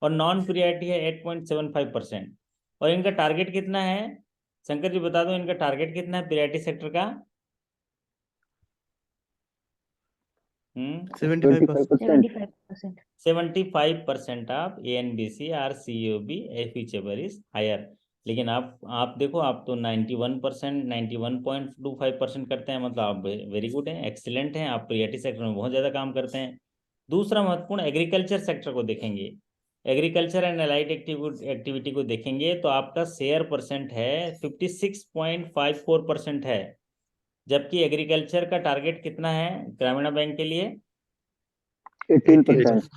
और नॉन प्रियरिटी है 8.75%। और इनका टारगेट कितना है शंकर जी, बता दो इनका टारगेट कितना है प्रियरिटी सेक्टर का? 75%. 75% of ANBC or COB feature is higher. लेकिन आप देखो, आप तो 91%, 91.25% करते हैं, मतलब आप वेरी गुड हैं, एक्सीलेंट हैं, आप प्रियरिटी सेक्टर में बहुत ज़्यादा काम करते हैं। दूसरा महत्वपूर्ण एग्रीकल्चर सेक्टर को देखेंगे, एग्रीकल्चर एंड अलाइड एक्टिविटी को देखेंगे, तो आपका शेयर परसेंट है 56.54% है, जबकि एग्रीकल्चर का टारगेट कितना है ग्रामीण बैंक के लिए? 18%.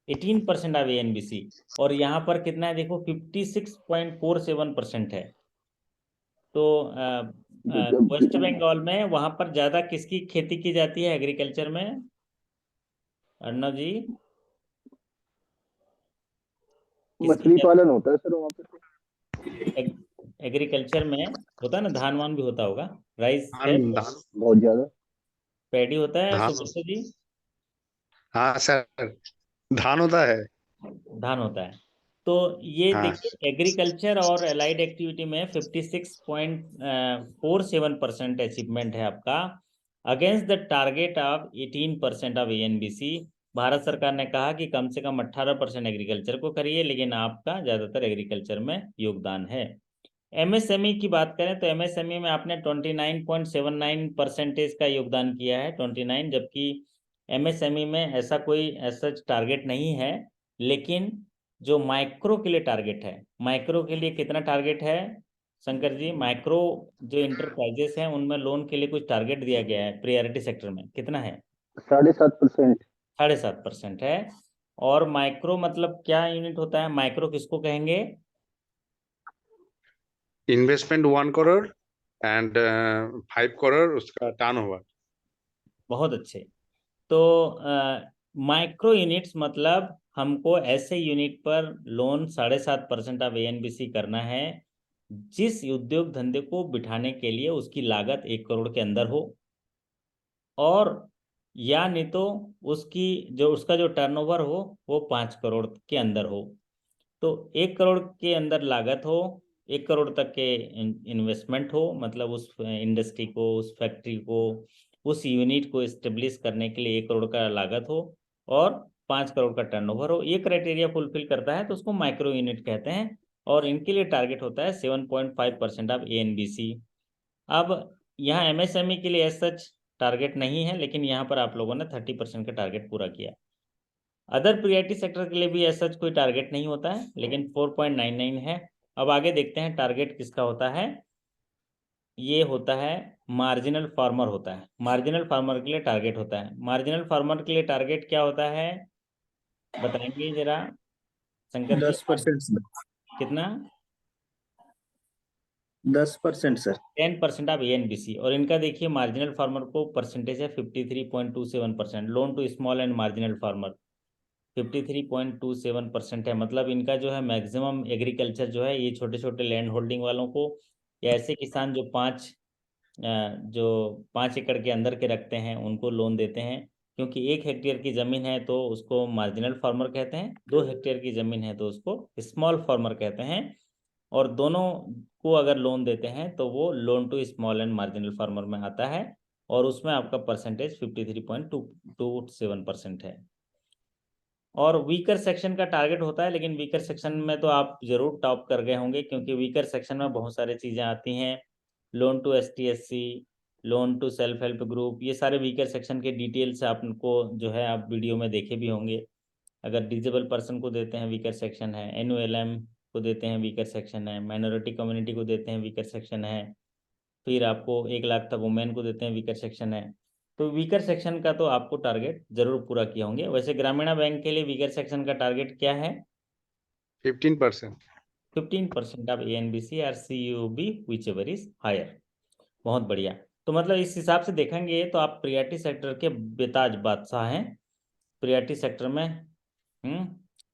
18% ऑफ ANBC। और यहाँ पर कितना है देखो, 56.47% है। तो वेस्ट बंगाल में वहां पर ज्यादा किसकी खेती की जाती है एग्रीकल्चर में, अर्णव जी? मछली पालन होता है सर वहाँ पे। एग्रीकल्चर में होता है ना, धान वान भी होता होगा, राइस है, धान धान बहुत ज्यादा। पैडी होता है धान सुब्रत जी? हाँ सर, धान होता है। धान होता है। तो ये हाँ देखिए एग्रीकल्चर और एलाइड एक्टिविटी में 56.47% अचीवमेंट है आपका, against the target of 18% of ANBC. Bharat सरकार ने कहा कि कम से कम 18% एग्रीकल्चर को करिए, लेकिन आपका ज़्यादातर एग्रीकल्चर में योगदान है। एमएसएमई की बात करें तो एमएसएमई में आपने 29.79% का योगदान किया है, 29, जबकि एमएसएमई में ऐसा कोई ऐसा टारगेट नहीं है। लेकिन जो माइक्रो के लिए टारगेट है, माइक्रो के लिए कितना टारगेट है शंकर जी? माइक्रो जो इंटरप्राइजेस हैं उनमें लोन के लिए कुछ टारगेट दिया गया है प्रायोरिटी सेक्टर में, कितना है? 7.5%। 7.5% है। और माइक्रो मतलब क्या यूनिट होता है? माइक्रो किसको कहेंगे? इन्वेस्टमेंट 1 करोड़ एंड 5 करोड़ उसका टर्नओवर। बहुत अच्छे। तो माइक्रो यूनिट्स मतलब हमको ऐसे यूनिट पर लोन 7.5% ऑफ एएनबीसी करना है जिस उद्योग धंधे को बिठाने के लिए उसकी लागत 1 करोड़ के अंदर हो, और या नहीं तो उसका जो टर्नओवर हो वो 5 करोड़ के अंदर हो। तो 1 करोड़ के अंदर लागत हो, 1 करोड़ तक के इन्वेस्टमेंट हो, मतलब उस इंडस्ट्री को, उस फैक्ट्री को, उस यूनिट को एस्टेब्लिश करने के लिए 1 करोड़ का लागत हो, और 5 करोड़ का टर्नओवर हो। ये क्राइटेरिया फुलफिल करता है तो उसको माइक्रो यूनिट कहते हैं, और इनके लिए टारगेट होता है 7.5% ऑफ एएनबीसी। अब यहाँ एमएसएमई के लिए एज सच टारगेट नहीं है, लेकिन यहाँ पर आप लोगों ने 30% का टारगेट पूरा किया। अदर प्रियरिटी सेक्टर के लिए भी ऐसा कोई टारगेट नहीं होता है, लेकिन 4.99 है। अब आगे देखते हैं टारगेट किसका होता है। ये होता है मार्जिनल फार्मर होता है, मार्जिनल फार्मर के लिए टारगेट होता है। मार्जिनल फार्मर के लिए टारगेट क्या होता है बताएंगे जरा शंकर जी? 10% कितना? 10% सर। 10% of ANBC. और इनका देखिए मार्जिनल फार्मर को परसेंटेज है 53.27%, loan to small and marginal farmer 53.27% है। मतलब इनका जो है मैक्सिमम एग्रीकल्चर जो है ये छोटे छोटे लैंड होल्डिंग वालों को, या ऐसे किसान जो 5 एकड़ के अंदर के रखते हैं उनको लोन देते हैं। क्योंकि 1 हेक्टेयर की ज़मीन है तो उसको मार्जिनल फार्मर कहते हैं, 2 हेक्टेयर की ज़मीन है तो उसको स्मॉल फार्मर कहते हैं, और दोनों को अगर लोन देते हैं तो वो loan to small and marginal farmer में आता है, और उसमें आपका परसेंटेज 53.27% है। और वीकर सेक्शन का टारगेट होता है, लेकिन वीकर सेक्शन में तो आप जरूर टॉप कर गए होंगे, क्योंकि वीकर सेक्शन में बहुत सारी चीज़ें आती हैं, loan to ST/SC, loan to self help group, ये सारे वीकर सेक्शन के डिटेल्स आपको जो है आप वीडियो में देखे भी होंगे। अगर डिजेबल पर्सन को देते हैं वीकर सेक्शन है, NULM को देते हैं वीकर सेक्शन है, माइनॉरिटी कम्युनिटी को देते हैं वीकर सेक्शन है, फिर आपको 1 लाख तक वुमेन को देते हैं वीकर सेक्शन है। तो वीकर सेक्शन का तो आपको टारगेट जरूर पूरा किए होंगे। वैसे ग्रामीण बैंक के लिए वीकर सेक्शन का टारगेट क्या है? 15%। 15% ऑफ एएनबीसी और CUB whichever is higher. बहुत बढ़िया। तो मतलब इस हिसाब से देखेंगे तो आप प्रियरिटी सेक्टर के बेताज बादशाह हैं। प्रियरिटी सेक्टर में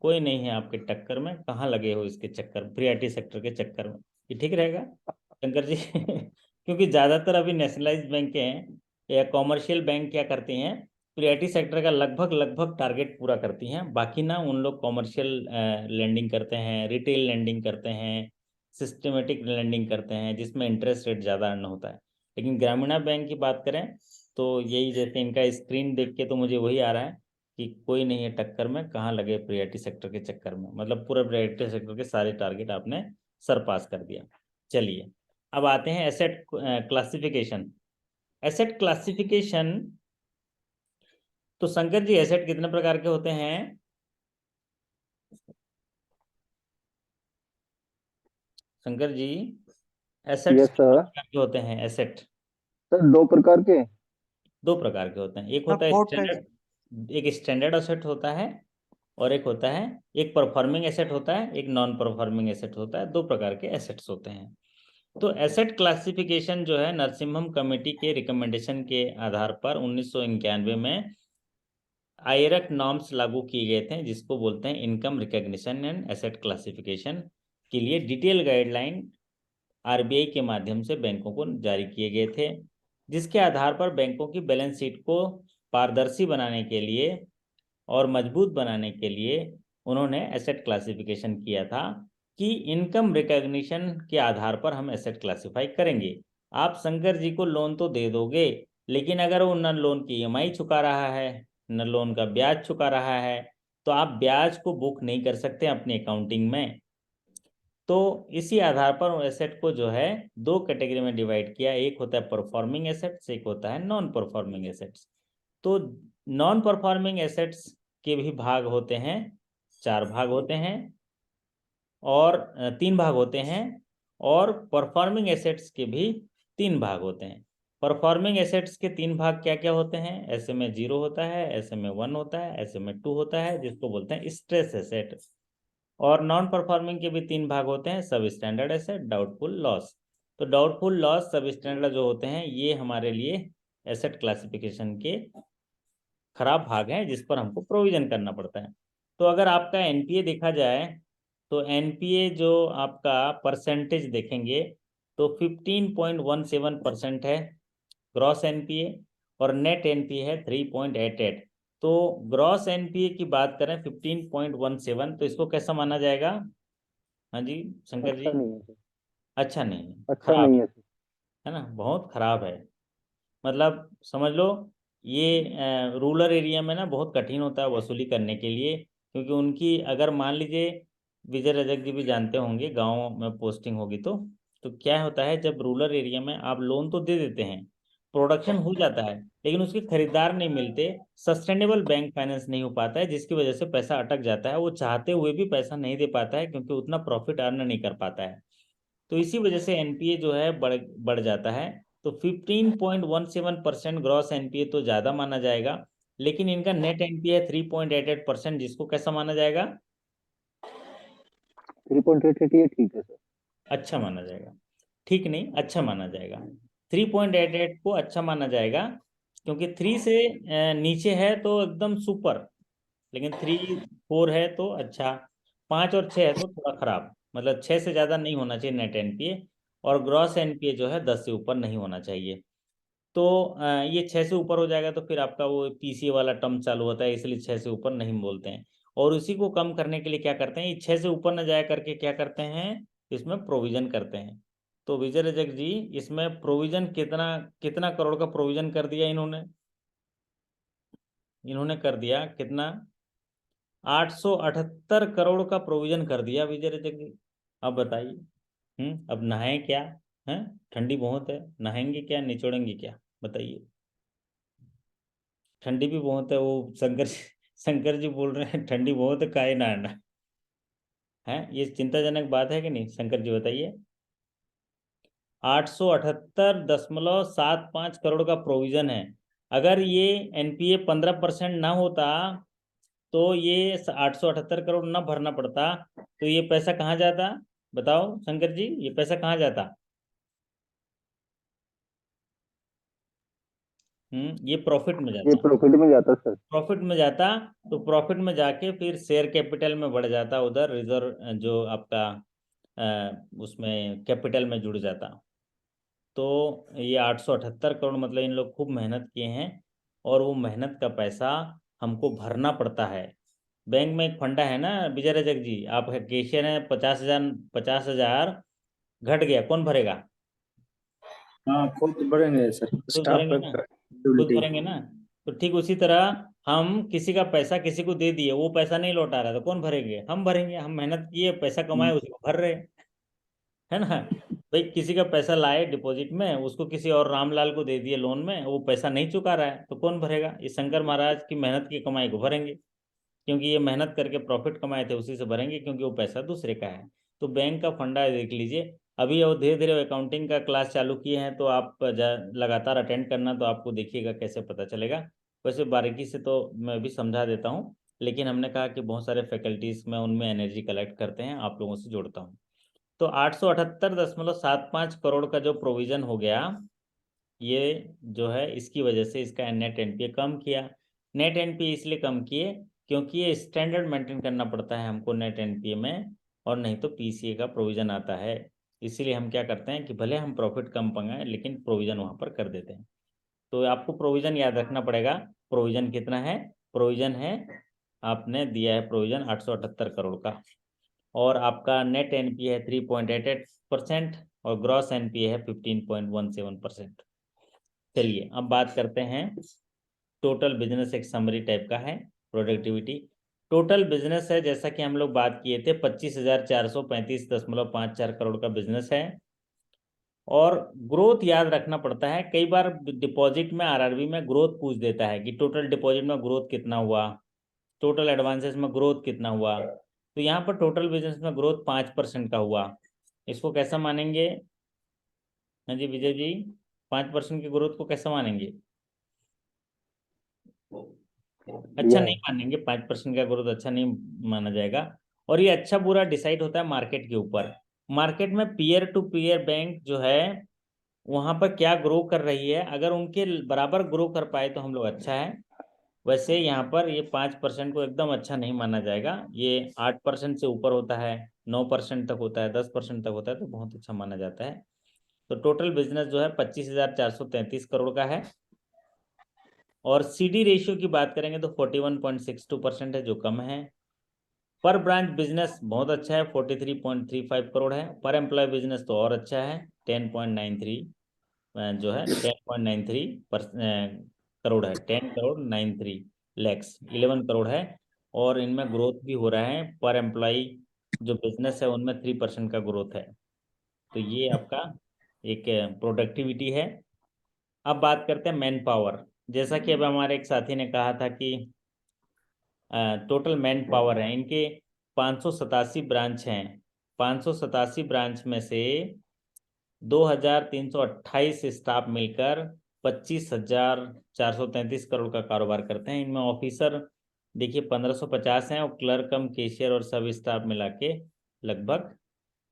कोई नहीं है आपके टक्कर में, कहाँ लगे हो इसके चक्कर, प्रियरिटी सेक्टर के चक्कर में। ये ठीक रहेगा शंकर जी? क्योंकि ज़्यादातर अभी नेशनलाइज्ड बैंक हैं या कॉमर्शियल बैंक क्या करती हैं, प्रियरिटी सेक्टर का लगभग टारगेट पूरा करती हैं। बाकी ना उन लोग कॉमर्शियल लेंडिंग करते हैं, रिटेल लेंडिंग करते हैं, सिस्टमेटिक लेंडिंग करते हैं, जिसमें इंटरेस्ट रेट ज़्यादा अर्न होता है। लेकिन ग्रामीण बैंक की बात करें तो यही, जैसे इनका स्क्रीन देख के तो मुझे वही आ रहा है कि कोई नहीं है टक्कर में, कहाँ लगे प्रियरिटी सेक्टर के चक्कर में। मतलब पूरा प्रियरिटी सेक्टर के सारे टारगेट आपने सरपास कर दिया। चलिए अब आते हैं एसेट क्लासिफिकेशन। एसेट क्लासिफिकेशन, तो शंकर जी एसेट कितने प्रकार के होते हैं? शंकर जी एसेट्स यस कितने सर। प्रकार के होते हैं? एसेट सर 2 प्रकार के। 2 प्रकार के होते हैं। एक होता है स्टैंडर्ड, एक स्टैंडर्ड एसेट होता है, और एक होता है, एक परफॉर्मिंग एसेट होता है, एक नॉन परफॉर्मिंग एसेट होता है। 2 प्रकार के एसेट्स होते हैं। तो एसेट क्लासिफिकेशन जो है नरसिम्हम कमेटी के रिकमेंडेशन के आधार पर 1991 में आईरेक नॉर्म्स लागू किए गए थे, जिसको बोलते हैं income recognition and asset classification के लिए डिटेल गाइडलाइन आरबीआई के माध्यम से बैंकों को जारी किए गए थे, जिसके आधार पर बैंकों की बैलेंस शीट को पारदर्शी बनाने के लिए और मजबूत बनाने के लिए उन्होंने एसेट क्लासिफिकेशन किया था कि इनकम रिकॉग्निशन के आधार पर हम एसेट क्लासिफाई करेंगे। आप शंकर जी को लोन तो दे दोगे, लेकिन अगर वो न लोन की ईएमआई चुका रहा है न लोन का ब्याज चुका रहा है, तो आप ब्याज को बुक नहीं कर सकते अपनी अकाउंटिंग में। तो इसी आधार पर एसेट को जो है दो कैटेगरी में डिवाइड किया, एक होता है परफॉर्मिंग एसेट्स, एक होता है नॉन परफॉर्मिंग एसेट्स। तो नॉन परफॉर्मिंग एसेट्स के भी भाग होते हैं, 4 भाग होते हैं और 3 भाग होते हैं, और परफॉर्मिंग एसेट्स के भी 3 भाग होते हैं। परफॉर्मिंग एसेट्स के 3 भाग क्या क्या होते हैं? ऐसे में 0 होता है, ऐसे में 1 होता है, ऐसे में 2 होता है, जिसको बोलते हैं स्ट्रेस एसेट। और नॉन परफॉर्मिंग के भी 3 भाग होते हैं, सब स्टैंडर्ड एसेट, डाउटफुल लॉस। तो डाउटफुल लॉस, सब स्टैंडर्ड जो होते हैं, ये हमारे लिए एसेट क्लासिफिकेशन के खराब भाग हैं, जिस पर हमको प्रोविजन करना पड़ता है। तो अगर आपका एनपीए देखा जाए तो एनपीए जो आपका परसेंटेज देखेंगे तो 15.17% है ग्रॉस एनपीए, और नेट एनपीए है 3.88। तो ग्रॉस एनपीए की बात करें 15.17, तो इसको कैसा माना जाएगा? हाँ जी शंकर जी। अच्छा नहीं है सर, अच्छा नहीं है, अच्छा खराब नहीं है सर। है ना, बहुत खराब है। मतलब समझ लो ये रूरल एरिया में ना बहुत कठिन होता है वसूली करने के लिए, क्योंकि उनकी अगर मान लीजिए, विजय रजक जी भी जानते होंगे, गांव में पोस्टिंग होगी तो क्या होता है, जब रूरल एरिया में आप लोन तो दे देते हैं, प्रोडक्शन हो जाता है, लेकिन उसके खरीदार नहीं मिलते, सस्टेनेबल बैंक फाइनेंस नहीं हो पाता है, जिसकी वजह से पैसा अटक जाता है, वो चाहते हुए भी पैसा नहीं दे पाता है, क्योंकि उतना प्रॉफिट अर्न नहीं कर पाता है। तो इसी वजह से एनपीए जो है बढ़ बढ़ जाता है। तो 15.17% ग्रॉस एनपीए तो ज़्यादा माना जाएगा, लेकिन इनका नेट एनपीए 3.88%, जिसको कैसा माना जाएगा? 3.88 ये ठीक है सर। अच्छा माना जाएगा, ठीक नहीं, अच्छा माना जाएगा। 3.88 को अच्छा माना जाएगा, क्योंकि 3 से नीचे है तो एकदम सुपर, लेकिन 3-4 है तो अच्छा, 5 और 6 है तो थोड़ा खराब। मतलब 6 से ज़्यादा नहीं होना चाहिए नेट एनपीए, और ग्रॉस एनपीए जो है 10 से ऊपर नहीं होना चाहिए। तो ये 6 से ऊपर हो जाएगा तो फिर आपका वो पीसीए वाला टर्म चालू होता है, इसलिए 6 से ऊपर नहीं बोलते हैं। और उसी को कम करने के लिए क्या करते हैं, ये 6 से ऊपर न जाया करके क्या करते हैं, इसमें प्रोविजन करते हैं। तो विजय रजक जी, इसमें प्रोविजन कितना कितना करोड़ का प्रोविजन कर दिया इन्होंने? इन्होंने कर दिया कितना? 878 करोड़ का प्रोविजन कर दिया विजय रजक जी। अब बताइए, अब नहाएं क्या? हैं, ठंडी बहुत है, नहाएंगे क्या, निचोड़ेंगे क्या? बताइए। ठंडी भी बहुत है, वो शंकर जी बोल रहे हैं ठंडी बहुत है, काहे नहाना है? ये चिंताजनक बात है कि नहीं, शंकर जी बताइए। 878.75 करोड़ का प्रोविजन है। अगर ये एनपीए 15% ना होता तो ये 878 करोड़ ना भरना पड़ता, तो ये पैसा कहाँ जाता? बताओ शंकर जी, ये पैसा कहाँ जाता? ये प्रॉफिट में ये जाता। प्रॉफिट में जाता सर। प्रॉफिट में जाता, तो प्रॉफिट में जाके फिर शेयर कैपिटल में बढ़ जाता, उधर रिजर्व जो आपका उसमें कैपिटल में जुड़ जाता। तो ये 878 करोड़, मतलब इन लोग खूब मेहनत किए हैं, और वो मेहनत का पैसा हमको भरना पड़ता है। बैंक में एक फंडा है ना विजय रजक जी, आप कैशियर हैं, 50,000 घट गया, कौन भरेगा? हाँ खुद भरेंगे सर, खुद स्टाफ भरेंगे ना, का खुद ड्यूटी। भरेंगे ना। तो ठीक उसी तरह हम किसी का पैसा किसी को दे दिए, वो पैसा नहीं लौटा रहा, तो कौन भरेंगे? हम भरेंगे, हम मेहनत किए, पैसा कमाए, उसी को भर रहे हैं, है ना। भाई किसी का पैसा लाए डिपॉजिट में, उसको किसी और रामलाल को दे दिए लोन में, वो पैसा नहीं चुका रहा है, तो कौन भरेगा? ये शंकर महाराज की मेहनत की कमाई को भरेंगे, क्योंकि ये मेहनत करके प्रॉफिट कमाए थे, उसी से भरेंगे, क्योंकि वो पैसा दूसरे का है। तो बैंक का फंडा देख लीजिए। अभी वो धीरे धीरे अकाउंटिंग का क्लास चालू किए हैं, तो आप लगातार अटेंड करना, तो आपको देखिएगा कैसे पता चलेगा। वैसे बारीकी से तो मैं भी समझा देता हूँ, लेकिन हमने कहा कि बहुत सारे फैकल्टीज में उनमें एनर्जी कलेक्ट करते हैं, आप लोगों से जोड़ता हूँ। तो 878.75 करोड़ का जो प्रोविजन हो गया, ये जो है इसकी वजह से इसका नेट एनपीए कम किया। नेट एनपीए इसलिए कम किए क्योंकि ये स्टैंडर्ड मेंटेन करना पड़ता है हमको नेट एनपीए में, और नहीं तो पीसीए का प्रोविजन आता है। इसीलिए हम क्या करते हैं कि भले हम प्रॉफिट कम पाएं लेकिन प्रोविजन वहां पर कर देते हैं। तो आपको प्रोविजन याद रखना पड़ेगा। प्रोविजन कितना है? प्रोविजन है, आपने दिया है प्रोविजन 878 करोड़ का, और आपका नेट एनपीए है 3.88% और ग्रॉस एनपीए है 15.17%। चलिए अब बात करते हैं टोटल बिजनेस, एक समरी टाइप का है प्रोडक्टिविटी। टोटल बिजनेस है, जैसा कि हम लोग बात किए थे, 25,435.54 करोड़ का बिजनेस है। और ग्रोथ याद रखना पड़ता है, कई बार डिपॉजिट में आरआरबी में ग्रोथ पूछ देता है कि टोटल डिपॉजिट में ग्रोथ कितना हुआ, टोटल एडवांसेस में ग्रोथ कितना हुआ। तो यहाँ पर टोटल बिजनेस में ग्रोथ 5% का हुआ, इसको कैसा मानेंगे? हाँ जी विजय जी, 5% की ग्रोथ को कैसा मानेंगे? अच्छा नहीं मानेंगे, 5% का ग्रोथ अच्छा नहीं माना जाएगा। और ये अच्छा बुरा डिसाइड होता है मार्केट के ऊपर। मार्केट में पीयर टू पीयर बैंक जो है वहां पर क्या ग्रो कर रही है, अगर उनके बराबर ग्रो कर पाए तो हम लोग अच्छा है। वैसे यहाँ पर ये 5% को एकदम अच्छा नहीं माना जाएगा, ये 8% से ऊपर होता है, 9% तक होता है, 10% तक होता है तो बहुत अच्छा माना जाता है। तो टोटल बिजनेस जो है 25,433 करोड़ का है। और सीडी रेशियो की बात करेंगे तो 41.62% है, जो कम है। पर ब्रांच बिजनेस बहुत अच्छा है, 43.35 करोड़ है। पर एम्प्लॉय बिजनेस तो और अच्छा है, 10.93 जो है 10.93 करोड़ है, 10 करोड़ 93 लैक्स 11 करोड़ है। और इनमें ग्रोथ भी हो रहा है, पर एम्प्लॉय जो बिजनेस है उनमें 3% का ग्रोथ है। तो ये आपका एक प्रोडक्टिविटी है। अब बात करते हैं मैन पावर। जैसा कि अब हमारे एक साथी ने कहा था कि टोटल मैन पावर है इनके 587 ब्रांच हैं। 587 ब्रांच में से 2,328 स्टाफ मिलकर 25,433 करोड़ का कारोबार करते हैं। इनमें ऑफिसर देखिए 1,550 हैं, और क्लर्क कम कैशियर और सब स्टाफ मिला के लगभग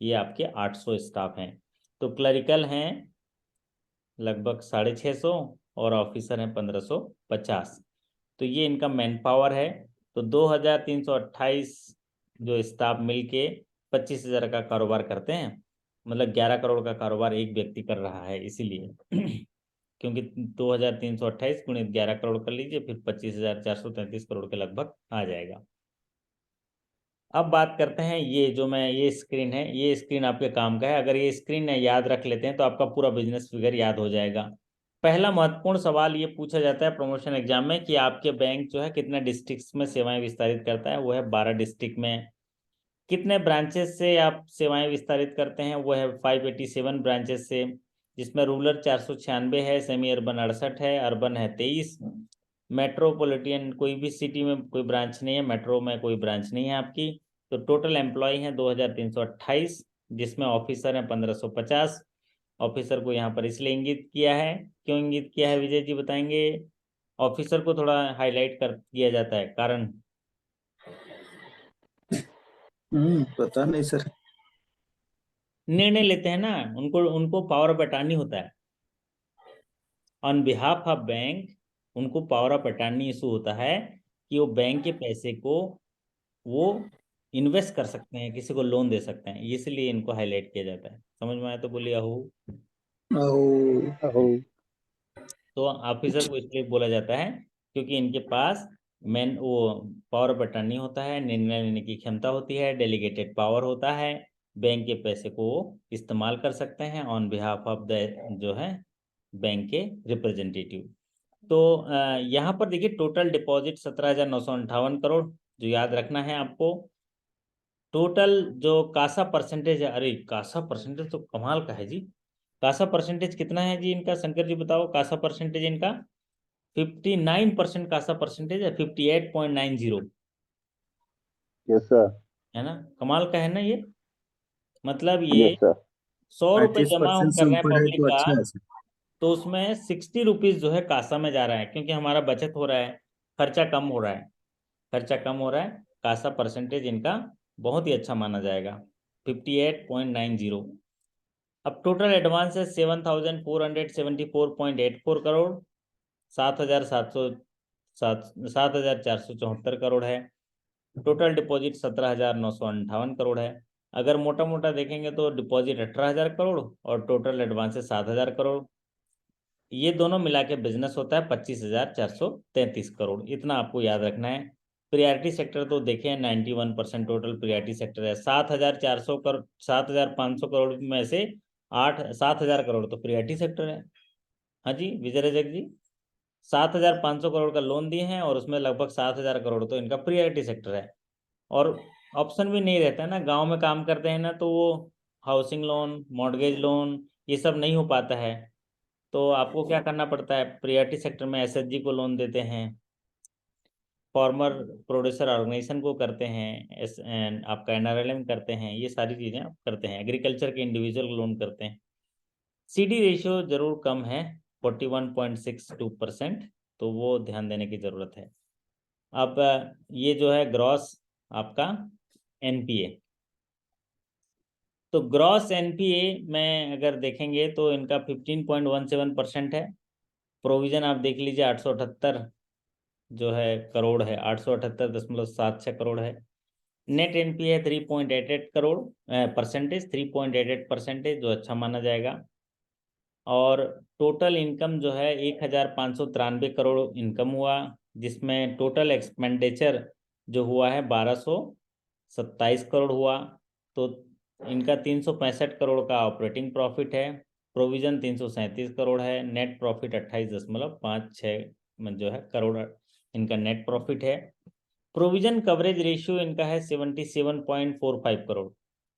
ये आपके 800 स्टाफ हैं। तो क्लरिकल हैं लगभग 650 और ऑफिसर हैं 1,550। तो ये इनका मैन पावर है। तो 2,328 जो स्टाफ मिलके 25,000 का कारोबार करते हैं, मतलब 11 करोड़ का कारोबार एक व्यक्ति कर रहा है, इसीलिए क्योंकि 2,328 गुणित 11 करोड़ कर लीजिए, फिर 25,433 करोड़ के लगभग आ जाएगा। अब बात करते हैं ये स्क्रीन है, ये स्क्रीन आपके काम का है। अगर ये स्क्रीन याद रख लेते हैं तो आपका पूरा बिजनेस फिगर याद हो जाएगा। पहला महत्वपूर्ण सवाल ये पूछा जाता है प्रमोशन एग्जाम में कि आपके बैंक जो है कितने डिस्ट्रिक्ट्स में सेवाएं विस्तारित करता है, वो है 12 डिस्ट्रिक्ट में। कितने ब्रांचेस से आप सेवाएं विस्तारित करते हैं, वो है 587 ब्रांचेस से, जिसमें रूरल 496 है, सेमी अर्बन 68 है, अर्बन है 23, मेट्रोपॉलिटन कोई भी सिटी में कोई ब्रांच नहीं है, मेट्रो में कोई ब्रांच नहीं है आपकी। तो टोटल एम्प्लॉय हैं 2,328, जिसमें ऑफिसर हैं 1,550। ऑफिसर को यहाँ पर इसलिए इंगित किया है, क्यों इंगित किया है विजय जी बताएंगे? ऑफिसर को थोड़ा हाईलाइट कर दिया जाता है, कारण पता नहीं सर। निर्णय लेते हैं ना, उनको पावर ऑफ अटॉर्नी होता है ऑन बिहाफ ऑफ बैंक। उनको पावर ऑफ अटॉर्नी इशू होता है कि वो बैंक के पैसे को वो इन्वेस्ट कर सकते हैं, किसी को लोन दे सकते हैं, इसलिए इनको हाईलाइट किया जाता है। समझ में आया तो बोलिए अहो। अहो। तो ऑफिसर को इसलिए बोला जाता है क्योंकि इनके पास मैन वो पावर ऑफ अटॉर्नी होता है, निर्णय लेने की क्षमता होती है, डेलीगेटेड पावर होता है, बैंक के पैसे को इस्तेमाल कर सकते हैं ऑन बिहाफ ऑफ द जो है बैंक के रिप्रेजेंटेटिव। तो यहाँ पर देखिए टोटल डिपॉजिट 17,958 करोड़, जो याद रखना है आपको। टोटल जो कासा परसेंटेज है, अरे कासा परसेंटेज तो कमाल का है जी। कासा परसेंटेज कितना है जी इनका, शंकर जी बताओ? कासा परसेंटेज इनका 59% कासा परसेंटेज है, 58.90 यस सर। है ना, कमाल का है ना ये। मतलब ये यस सर। 100 रुपये जमा 35% से कर रहे हैं ऊपर है पब्लिक तो का, अच्छा है सर। तो उसमें 60 रुपीज जो है कासा में जा रहा है, क्योंकि हमारा बचत हो रहा है, खर्चा कम हो रहा है, खर्चा कम हो रहा है। कासा परसेंटेज इनका बहुत ही अच्छा माना जाएगा। 58.90। अब टोटल एडवांस है 7,474.84 करोड़, 7,474 करोड़ है। टोटल डिपॉजिट 17,958 करोड़ है। अगर मोटा मोटा देखेंगे तो डिपॉजिट 18,000 करोड़ और टोटल एडवांस है 7,000 करोड़। ये दोनों मिला के बिजनेस होता है 25,433 करोड़। इतना आपको याद रखना है। प्रियॉरिटी सेक्टर तो देखें 91% टोटल प्रियॉरिटी सेक्टर है। 7,400 करोड़, 7,500 करोड़ में से 7,000 करोड़ तो प्रियॉरिटी सेक्टर है। हाँ जी विजय रजक जी, 7,500 करोड़ का लोन दिए हैं और उसमें लगभग 7,000 करोड़ तो इनका प्रियॉरिटी सेक्टर है। और ऑप्शन भी नहीं रहता है ना, गांव में काम करते हैं ना, तो वो हाउसिंग लोन, मॉर्गेज लोन ये सब नहीं हो पाता है, तो आपको क्या करना पड़ता है, प्रियॉरिटी सेक्टर में एसएचजी को लोन देते हैं, फार्मर प्रोड्यूसर ऑर्गेनाइजेशन को करते हैं, आपका एनआरएलएम करते हैं, ये सारी चीज़ें आप करते हैं। एग्रीकल्चर के इंडिविजुअल लोन करते हैं। सीडी रेशियो जरूर कम है 41.62%, तो वो ध्यान देने की ज़रूरत है। अब ये जो है ग्रॉस आपका एनपीए, तो ग्रॉस एनपीए में अगर देखेंगे तो इनका 15.17% है। प्रोविजन आप देख लीजिए 878 जो है करोड़ है, 878.76 करोड़ है। नेट एनपीए 3.88 करोड़ परसेंटेज, 3.88% जो अच्छा माना जाएगा। और टोटल इनकम जो है 1,593 करोड़ इनकम हुआ, जिसमें टोटल एक्सपेंडिचर जो हुआ है 1,227 करोड़ हुआ। तो इनका 365 करोड़ का ऑपरेटिंग प्रॉफिट है। प्रोविजन 337 करोड़ है। नेट प्रॉफिट 28.56 जो है करोड़ इनका नेट प्रॉफिट है। प्रोविजन कवरेज रेशियो इनका है 77.45 करोड़।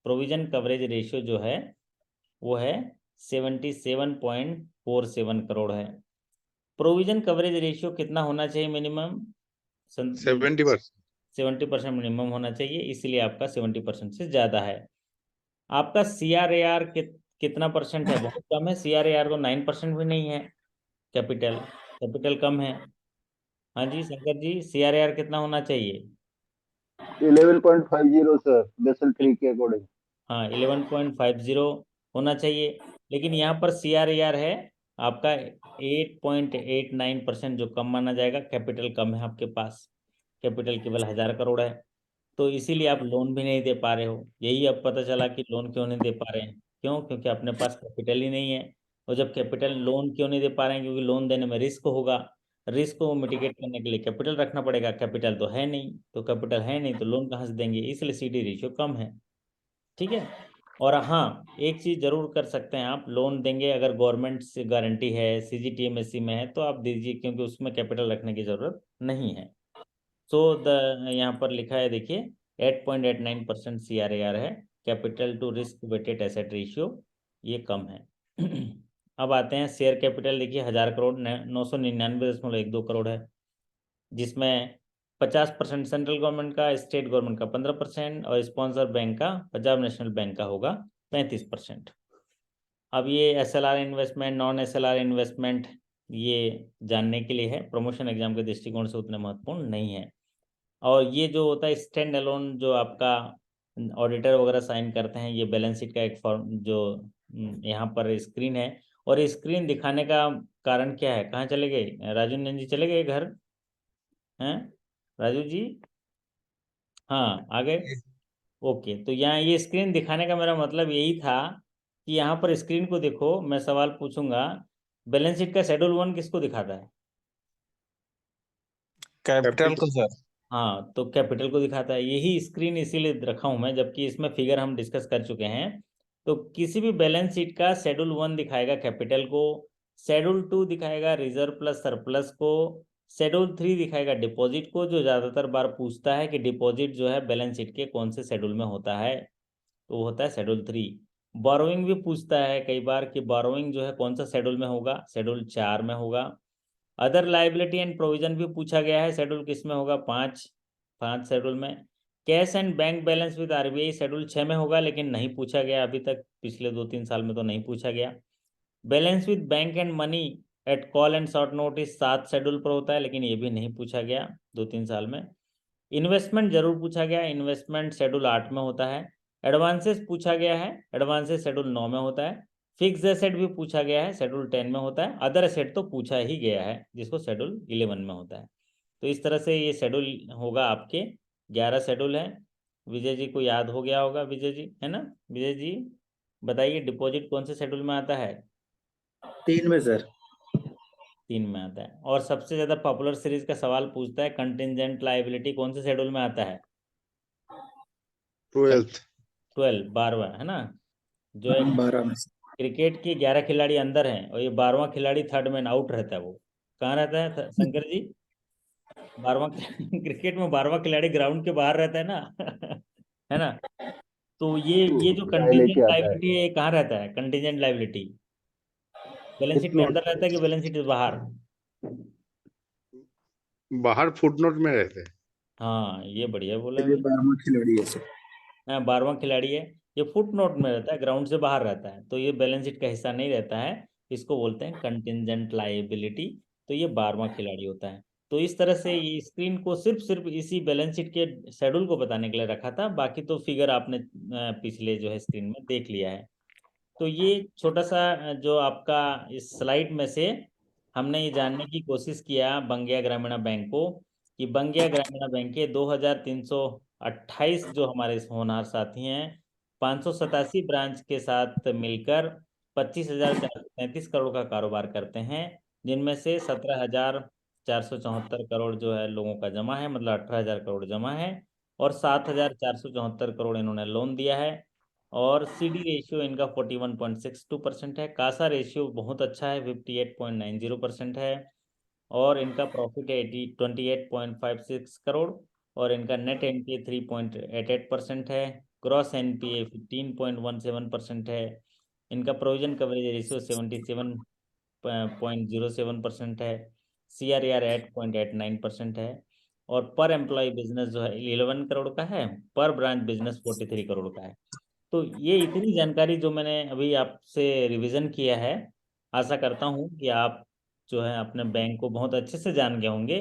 प्रोविजन कवरेज रेशियो जो है वो है 77.47 करोड़ है। प्रोविजन कवरेज रेशियो कितना होना चाहिए मिनिमम? 70%। 70% मिनिमम होना चाहिए, इसीलिए आपका 70% से ज़्यादा है। आपका CRAR कितना परसेंट है? बहुत कम है। CRAR तो 9% भी नहीं है। कैपिटल कम है। हाँ जी शंकर जी, CRAR कितना होना चाहिए? 11.50 सर, बेसल 3 के अकॉर्डिंग। हाँ 11.50 होना चाहिए, लेकिन यहाँ पर CRAR है आपका 8.89%, जो कम माना जाएगा। कैपिटल कम है आपके पास, कैपिटल केवल 1,000 करोड़ है, तो इसीलिए आप लोन भी नहीं दे पा रहे हो। यही अब पता चला कि लोन क्यों नहीं दे पा रहे हैं, क्यों? क्योंकि अपने पास कैपिटल ही नहीं है। और जब कैपिटल, लोन क्यों नहीं दे पा रहे हैं? क्योंकि लोन देने में रिस्क होगा, रिस्क को मिटिगेट करने के लिए कैपिटल रखना पड़ेगा। कैपिटल तो है नहीं, तो कैपिटल है नहीं तो लोन कहाँ से देंगे? इसलिए CD रेशियो कम है। ठीक है। और हाँ एक चीज़ जरूर कर सकते हैं आप, लोन देंगे अगर गवर्नमेंट से गारंटी है, CGTMSE में है, तो आप दीजिए, क्योंकि उसमें कैपिटल रखने की ज़रूरत नहीं है। सो यहाँ पर लिखा है देखिए 8.89% CRAR है। Capital to risk weighted asset ratio ये कम है। अब आते हैं शेयर कैपिटल, देखिए 1,000 करोड़ 999.12 करोड़ है, जिसमें 50% सेंट्रल गवर्नमेंट का, स्टेट गवर्नमेंट का 15% और स्पॉन्सर बैंक का, पंजाब नेशनल बैंक का होगा 35%। अब ये SLR investment, non SLR investment ये जानने के लिए है, प्रमोशन एग्जाम के दृष्टिकोण से उतने महत्वपूर्ण नहीं है। और ये जो होता है स्टैंड अलोन, जो आपका ऑडिटर वगैरह साइन करते हैं, ये बैलेंस शीट का एक फॉर्म जो यहाँ पर स्क्रीन है। और स्क्रीन दिखाने का कारण क्या है? कहाँ चले गए? राजू नंदन जी चले गए घर हैं? राजू जी हाँ आ गए। ओके, तो यहाँ ये स्क्रीन दिखाने का मेरा मतलब यही था कि यहाँ पर स्क्रीन को देखो, मैं सवाल पूछूंगा, बैलेंस शीट का शेड्यूल 1 किसको दिखाता है? कैपिटल को सर। हाँ तो कैपिटल को दिखाता है। यही स्क्रीन इसीलिए रखा हूं मैं, जबकि इसमें फिगर हम डिस्कस कर चुके हैं। तो किसी भी बैलेंस शीट का शेड्यूल 1 दिखाएगा कैपिटल को, शेड्यूल 2 दिखाएगा रिजर्व प्लस सरप्लस को, शेड्यूल 3 दिखाएगा डिपॉजिट को, जो ज़्यादातर बार पूछता है कि डिपॉजिट जो है बैलेंस शीट के कौन से शेड्यूल में होता है, तो वो होता है शेड्यूल 3। बोरोइंग भी पूछता है कई बार कि बोरोइंग जो है कौन सा शेड्यूल में होगा, शेड्यूल 4 में होगा। अदर लाइबिलिटी एंड प्रोविजन भी पूछा गया है, शेड्यूल किस में होगा? 5 शेड्यूल में। Cash and bank balance with RBI schedule 6 में होगा, लेकिन नहीं पूछा गया अभी तक, पिछले 2-3 साल में तो नहीं पूछा गया। Balance with bank and money at call and short notice 7 schedule पर होता है, लेकिन ये भी नहीं पूछा गया 2-3 साल में। इन्वेस्टमेंट जरूर पूछा गया, इन्वेस्टमेंट शेड्यूल 8 में होता है। एडवांसेस पूछा गया है, एडवांसेस शेड्यूल 9 में होता है। फिक्स एसेट भी पूछा गया है, शेड्यूल 10 में होता है। अदर एसेट तो पूछा ही गया है, जिसको शेड्यूल 11 में होता है। तो इस तरह से ये शेड्यूल होगा आपके, 11 शेड्यूल है। विजय जी को याद हो गया होगा, विजय जी, है ना? विजय जी बताइए, डिपॉजिट कौन से शेड्यूल में आता है? 3 में सर। 3 में आता है। और सबसे ज्यादा पॉपुलर सीरीज का सवाल पूछता है, कंटिंजेंट लायबिलिटी कौन से शेड्यूल में आता है? 12th। 12, 12वां, है ना? जो है 12 में सर। क्रिकेट के 11 खिलाड़ी अंदर हैं और ये 12वां खिलाड़ी थर्ड मैन आउट रहता है। वो कहाँ रहता है शंकर जी? 12वां क्रिकेट में 12वां खिलाड़ी ग्राउंड के बाहर रहता है ना है ना? तो ये जो चाय कंटिजेंट लेके आता है। लायबिलिटी है, ये कहाँ रहता है कंटिजेंट लायबिलिटी? बैलेंस शीट के फुटनोट। अंदर रहता है कि बैलेंस शीट के बाहर? बाहर फुटनोट में रहते हैं। हाँ, ये बढ़िया बोला ये भाई। 12वां खिलाड़ी है सर। हाँ, 12वां खिलाड़ी है। ये फुट नोट में रहता है, ग्राउंड से बाहर रहता है, तो ये बैलेंस शीट का हिस्सा नहीं रहता है। इसको बोलते हैं कंटिजेंट लायबिलिटी। तो ये 12वां खिलाड़ी होता है। तो इस तरह से ये स्क्रीन को सिर्फ इसी बैलेंस शीट के शेड्यूल को बताने के लिए रखा था। बाकी तो फिगर आपने पिछले जो है स्क्रीन में देख लिया है। तो ये छोटा सा जो आपका इस स्लाइड में से हमने ये जानने की कोशिश किया बंगिया ग्रामीण बैंक को, कि बंगिया ग्रामीण बैंक के 2328 जो हमारे होनहार साथी हैं, 587 ब्रांच के साथ मिलकर 25,433 करोड़ का कारोबार करते हैं, जिनमें से 17,474 करोड़ जो है लोगों का जमा है, मतलब 18,000 करोड़ जमा है। और 7,474 करोड़ इन्होंने लोन दिया है। और सीडी रेशियो इनका 41.62% है। कासा रेशियो बहुत अच्छा है, 58.90% है। और इनका प्रॉफिट है 28.56 करोड़। और इनका नेट एनपीए 3.88% है। ग्रॉस एनपीए 15.17% है। इनका प्रोविजन कवरेज रेशियो 77.07% है। CRAR 8.89% है। और पर एम्प्लॉय बिजनेस जो है 11 करोड़ का है, पर ब्रांच बिजनेस 43 करोड़ का है। तो ये इतनी जानकारी जो मैंने अभी आपसे रिवीजन किया है, आशा करता हूँ कि आप जो है अपने बैंक को बहुत अच्छे से जान गए होंगे।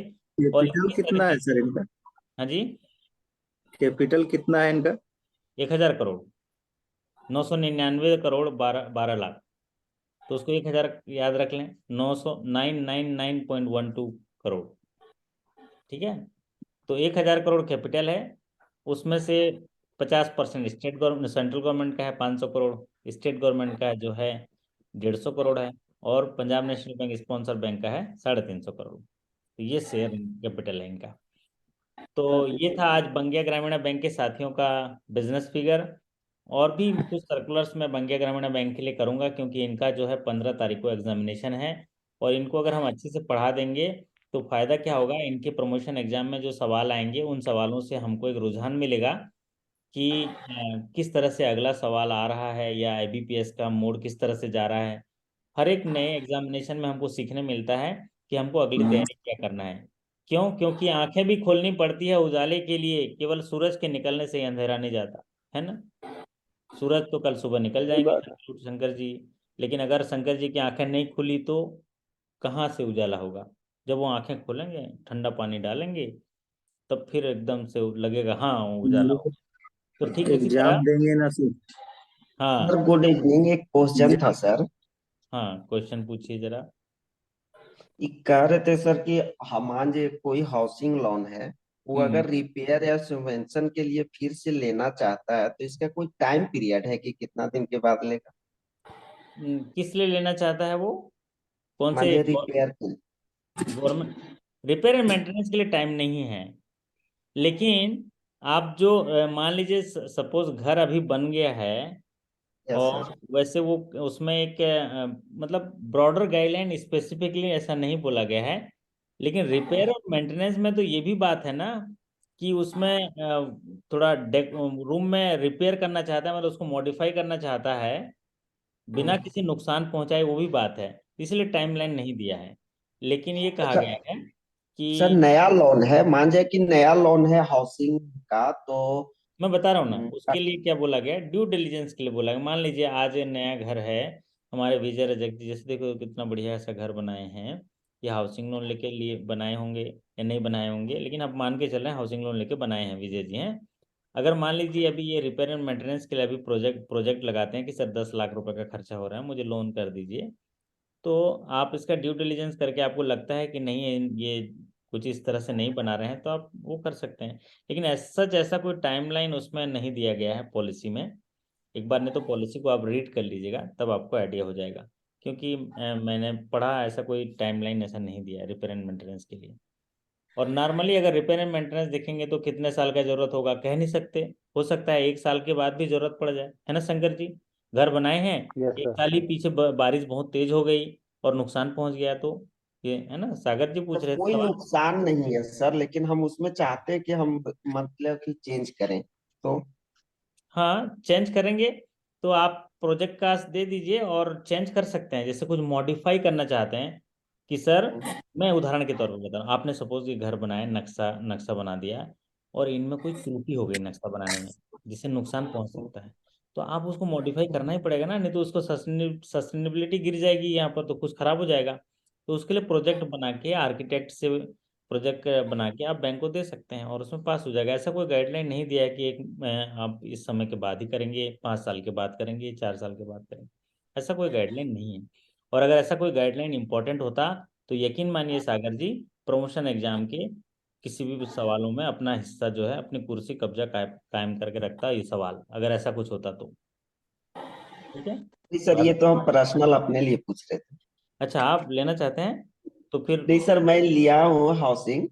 और कैपिटल इतनी सारी कितना है सर चीजें। इनका? हाँ जी। कैपिटल कितना है इनका? 1,000 करोड़, 999 करोड़ 12 लाख। तो उसको 1,000 याद रख लें, 999.12 करोड़। ठीक है। तो 1,000 करोड़ कैपिटल है। उसमें से 50% स्टेट गवर्नमेंट, सेंट्रल गवर्नमेंट का है, 500 करोड़। स्टेट गवर्नमेंट का जो है 150 करोड़ है। और Punjab national bank sponsor bank का है 350 करोड़। तो ये शेयर कैपिटल है इनका। तो ये था आज बंगिया ग्रामीण बैंक के साथियों का बिजनेस फिगर। और भी कुछ सर्कुलर्स मैं बंगिया ग्रामीण बैंक के लिए करूंगा, क्योंकि इनका जो है 15 तारीख को एग्जामिनेशन है। और इनको अगर हम अच्छे से पढ़ा देंगे तो फायदा क्या होगा, इनके प्रमोशन एग्जाम में जो सवाल आएंगे उन सवालों से हमको एक रुझान मिलेगा कि किस तरह से अगला सवाल आ रहा है, या आईबीपीएस का मोड किस तरह से जा रहा है। हर एक नए एग्जामिनेशन में हमको सीखने मिलता है कि हमको अगली तैयारी क्या करना है। क्यों? क्योंकि आंखें भी खोलनी पड़ती है उजाले के लिए, केवल सूरज के निकलने से ही अंधेरा नहीं जाता, है ना? सूरज तो कल सुबह निकल सही जाएंगे बात है। शंकर जी, लेकिन अगर शंकर जी की आंखें नहीं खुली तो कहाँ से उजाला होगा? जब वो आंखें खोलेंगे, ठंडा पानी डालेंगे, तब फिर एकदम से लगेगा हाँ उजाला हो। तो ठीक उसी एग्जाम तरह। देंगे ना सर? हाँ। सर गुड इवनिंग, एक क्वेश्चन था सर। हाँ, क्वेश्चन पूछिए जरा। ये कह रहे थे सर कि हमारे जो कोई हाउसिंग लोन है, वो हम्म। अगर रिपेयर या सबवेंशन के लिए फिर से लेना चाहता है तो इसका कोई टाइम पीरियड है कि कितना दिन के बाद लेगा? किस लिए लेना चाहता है वो? कौन मान से? लीजिए रिपेयर के लिए। गवर्नमेंट। रिपेयर एंड मेंटेनेंस के लिए टाइम नहीं है। लेकिन आप जो मान लीजिए सपोज घर अभी बन गया है, यस और सर। वैसे वो उसमें एक मतलब ब्रॉडर गाइडलाइन स्पेसिफिकली ऐसा नहीं बोला गया है। लेकिन रिपेयर और मेंटेनेंस में तो ये भी बात है ना, कि उसमें थोड़ा रूम में रिपेयर करना चाहता है, मतलब उसको मॉडिफाई करना चाहता है बिना किसी नुकसान पहुंचाए, वो भी बात है। इसलिए टाइमलाइन नहीं दिया है। लेकिन ये कहा अच्छा गया है सर, कि नया लोन है, मान जाए कि नया लोन है हाउसिंग का, तो मैं बता रहा हूँ ना, हम्म, उसके लिए क्या बोला गया, ड्यू डिलीजेंस के लिए बोला गया। मान लीजिए आज ये नया घर है, हमारे विजय रजक जी जैसे देखो कितना बढ़िया ऐसा घर बनाए हैं। ये हाउसिंग लोन लेके लिए बनाए होंगे या नहीं बनाए होंगे, लेकिन अब मान के चल रहे हैं हाउसिंग लोन लेके बनाए हैं विजय जी हैं। अगर मान लीजिए अभी ये रिपेयर एंड मेंटेनेंस के लिए अभी प्रोजेक्ट लगाते हैं कि सर 10 लाख रुपए का खर्चा हो रहा है, मुझे लोन कर दीजिए, तो आप इसका ड्यू डिलिजेंस करके आपको लगता है कि नहीं ये कुछ इस तरह से नहीं बना रहे हैं, तो आप वो कर सकते हैं। लेकिन सच ऐसा कोई टाइमलाइन उसमें नहीं दिया गया है पॉलिसी में। एक बार नहीं तो पॉलिसी को आप रीड कर लीजिएगा, तब आपको आइडिया हो जाएगा। क्योंकि मैंने पढ़ा, ऐसा कोई टाइमलाइन ऐसा नहीं दिया है रिपेयर एंड मेंटेनेंस के लिए। और नॉर्मली अगर रिपेयर एंड मेंटेनेंस देखेंगे तो कितने साल का जरूरत होगा कह नहीं सकते, हो सकता है 1 साल के बाद भी जरूरत पड़ जाए, है ना शंकर जी? घर बनाए हैं, यस 1 साल ही पीछे बारिश बहुत तेज हो गई और नुकसान पहुंच गया, तो ये है ना, सागर जी तो पूछ रहे थे कोई सवाल। नुकसान नहीं है सर, लेकिन हम उसमें चाहते हैं कि हम मतलब कि चेंज करें, तो हाँ चेंज करेंगे, तो आप प्रोजेक्ट कास्ट दे दीजिए और चेंज कर सकते हैं। जैसे कुछ मॉडिफाई करना चाहते हैं कि सर, मैं उदाहरण के तौर पर बता रहा हूँ, आपने सपोज ये घर बनाया, नक्शा नक्शा बना दिया और इनमें कोई त्रुटि हो गई नक्शा बनाने में जिससे नुकसान पहुंच सकता है, तो आप उसको मॉडिफाई करना ही पड़ेगा ना, नहीं तो उसको सस्टेनेबिलिटी गिर जाएगी यहाँ पर, तो कुछ खराब हो जाएगा। तो उसके लिए प्रोजेक्ट बना के आर्किटेक्ट से प्रोजेक्ट बना के आप बैंक को दे सकते हैं और उसमें पास हो जाएगा। ऐसा कोई गाइडलाइन नहीं दिया है कि आप इस समय के बाद ही करेंगे, 5 साल के बाद करेंगे, 4 साल के बाद करेंगे, ऐसा कोई गाइडलाइन नहीं है। और अगर ऐसा कोई गाइडलाइन इंपॉर्टेंट होता तो यकीन मानिए सागर जी, प्रमोशन एग्जाम के किसी भी सवालों में अपना हिस्सा जो है, अपनी कुर्सी कब्जा कायम करके रखता ये सवाल, अगर ऐसा कुछ होता तो। ठीक है। नहीं सर, ये तो हम पर्सनल अपने लिए पूछ रहे थे। अच्छा, आप लेना चाहते हैं तो फिर। नहीं सर, मैं लिया हूँ हाउसिंग,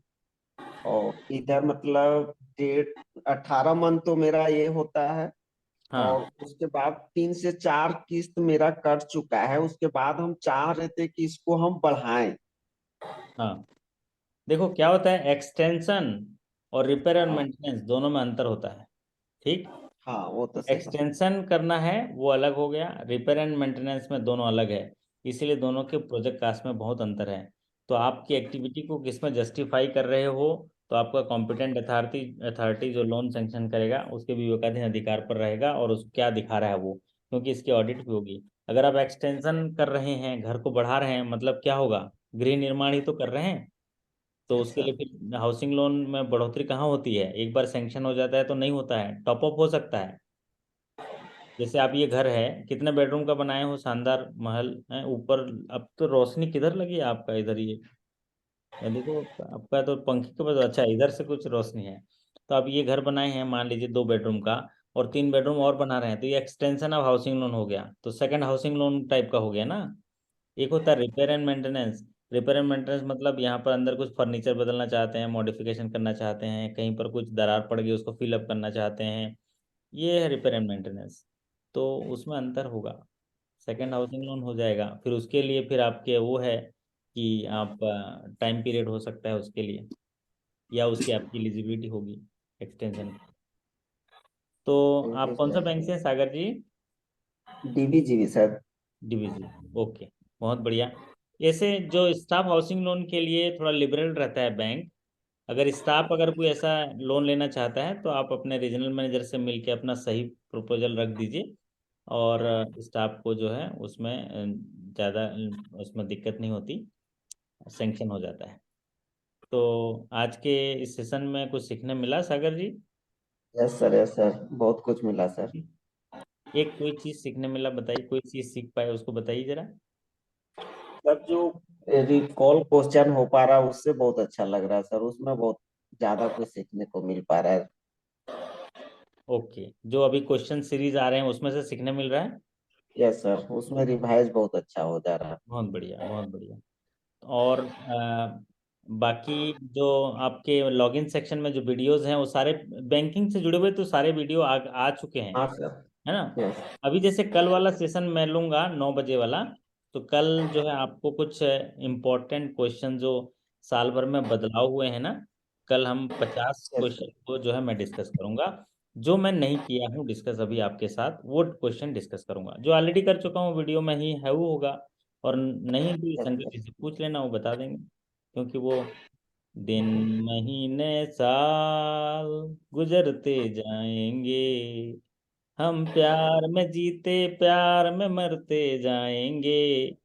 और इधर मतलब 18 मंथ तो मेरा ये होता है, हाँ और उसके बाद 3 से 4 किस्त मेरा कट चुका है। उसके बाद हम चाह रहे थे कि इसको हम बढ़ाएं। हाँ, देखो क्या होता है, एक्सटेंशन और रिपेयर एंड मेंटेनेंस दोनों में अंतर होता है। ठीक। हाँ वो तो सही है। एक्सटेंशन करना है वो अलग हो गया, रिपेयर एंड मेंटेनेंस में दोनों अलग है। इसीलिए दोनों के प्रोजेक्ट कास्ट में बहुत अंतर है। तो आपकी एक्टिविटी को किस में जस्टिफाई कर रहे हो, तो आपका कॉम्पिटेंट अथॉरिटी अथॉरिटी जो लोन सेंक्शन करेगा उसके विवेकाधीन अधिकार पर रहेगा, और उस क्या दिखा रहा है वो, क्योंकि इसकी ऑडिट भी होगी। अगर आप एक्सटेंशन कर रहे हैं, घर को बढ़ा रहे हैं, मतलब क्या होगा, गृह निर्माण ही तो कर रहे हैं, तो यस उसके सर। लिए फिर हाउसिंग लोन में बढ़ोतरी कहाँ होती है, एक बार सैंक्शन हो जाता है तो नहीं होता है, टॉप अप हो सकता है। जैसे आप ये घर है, कितने बेडरूम का बनाए हो, शानदार महल है ऊपर, अब तो रोशनी किधर लगी है आपका, इधर ये देखो, आपका तो पंखे के पास, अच्छा इधर से कुछ रोशनी है। तो आप ये घर बनाए हैं मान लीजिए 2 बेडरूम का, और 3 बेडरूम और बना रहे हैं, तो ये एक्सटेंशन ऑफ हाउसिंग लोन हो गया, तो सेकंड हाउसिंग लोन टाइप का हो गया ना। एक होता है repair and maintenance. Repair and maintenance मतलब यहाँ पर अंदर कुछ फर्नीचर बदलना चाहते हैं, मॉडिफिकेशन करना चाहते हैं, कहीं पर कुछ दरार पड़ गई उसको फिलअप करना चाहते हैं, ये है रिपेयर एंड मेंटेनेंस। तो उसमें अंतर होगा। सेकंड हाउसिंग लोन हो जाएगा, फिर उसके लिए फिर आपके वो है कि आप टाइम पीरियड हो सकता है उसके लिए, या उसकी आपकी एलिजिबिलिटी होगी एक्सटेंशन की। तो थैंक आप यू कौन सा सर। बैंक से हैं सागर जी? डीबीजीबी सर। डीबीसी। ओके, बहुत बढ़िया। ऐसे जो स्टाफ हाउसिंग लोन के लिए थोड़ा लिबरल रहता है बैंक। अगर स्टाफ अगर कोई ऐसा लोन लेना चाहता है तो आप अपने रीजनल मैनेजर से मिलके अपना सही प्रपोजल रख दीजिए, और स्टाफ को जो है उसमें ज़्यादा उसमें दिक्कत नहीं होती, सेंक्शन हो जाता है। तो आज के इस सेशन में कुछ सीखने मिला सागर जी? यस सर, यस सर, बहुत कुछ मिला सर। एक कोई चीज़ सीखने मिला, बताइए, कोई चीज़ सीख पाए उसको बताइए जरा। सर जो रिकॉल क्वेश्चन हो पा रहा है उससे बहुत अच्छा लग रहा है सर, उसमें बहुत ज्यादा कुछ सीखने को मिल पा रहा है। ओके, जो अभी क्वेश्चन सीरीज आ रहे हैं उसमें से सीखने मिल रहा है। यस सर, उसमें रिवाइज बहुत अच्छा हो जा रहा है। बहुत बढ़िया, बहुत बढ़िया। और बाकी जो आपके लॉगिन सेक्शन में जो वीडियोस हैं वो सारे बैंकिंग से जुड़े हुए, तो सारे वीडियो आ चुके हैं, हाँ सर। है ना? यस। अभी जैसे कल वाला सेशन मैं लूंगा 9 बजे वाला, तो कल जो है आपको कुछ इम्पोर्टेंट क्वेश्चन जो साल भर में बदलाव हुए हैं ना, कल हम 50 यस क्वेश्चन सर। को जो है मैं डिस्कस करूंगा। जो मैं नहीं किया हूँ डिस्कस अभी आपके साथ, वो क्वेश्चन डिस्कस करूंगा। जो ऑलरेडी कर चुका हूँ वीडियो में ही है वो होगा, और नहीं भी यस संगत सर। जी से पूछ लेना, वो बता देंगे। क्योंकि वो दिन महीने साल गुजरते जाएंगे, हम प्यार में जीते प्यार में मरते जाएंगे,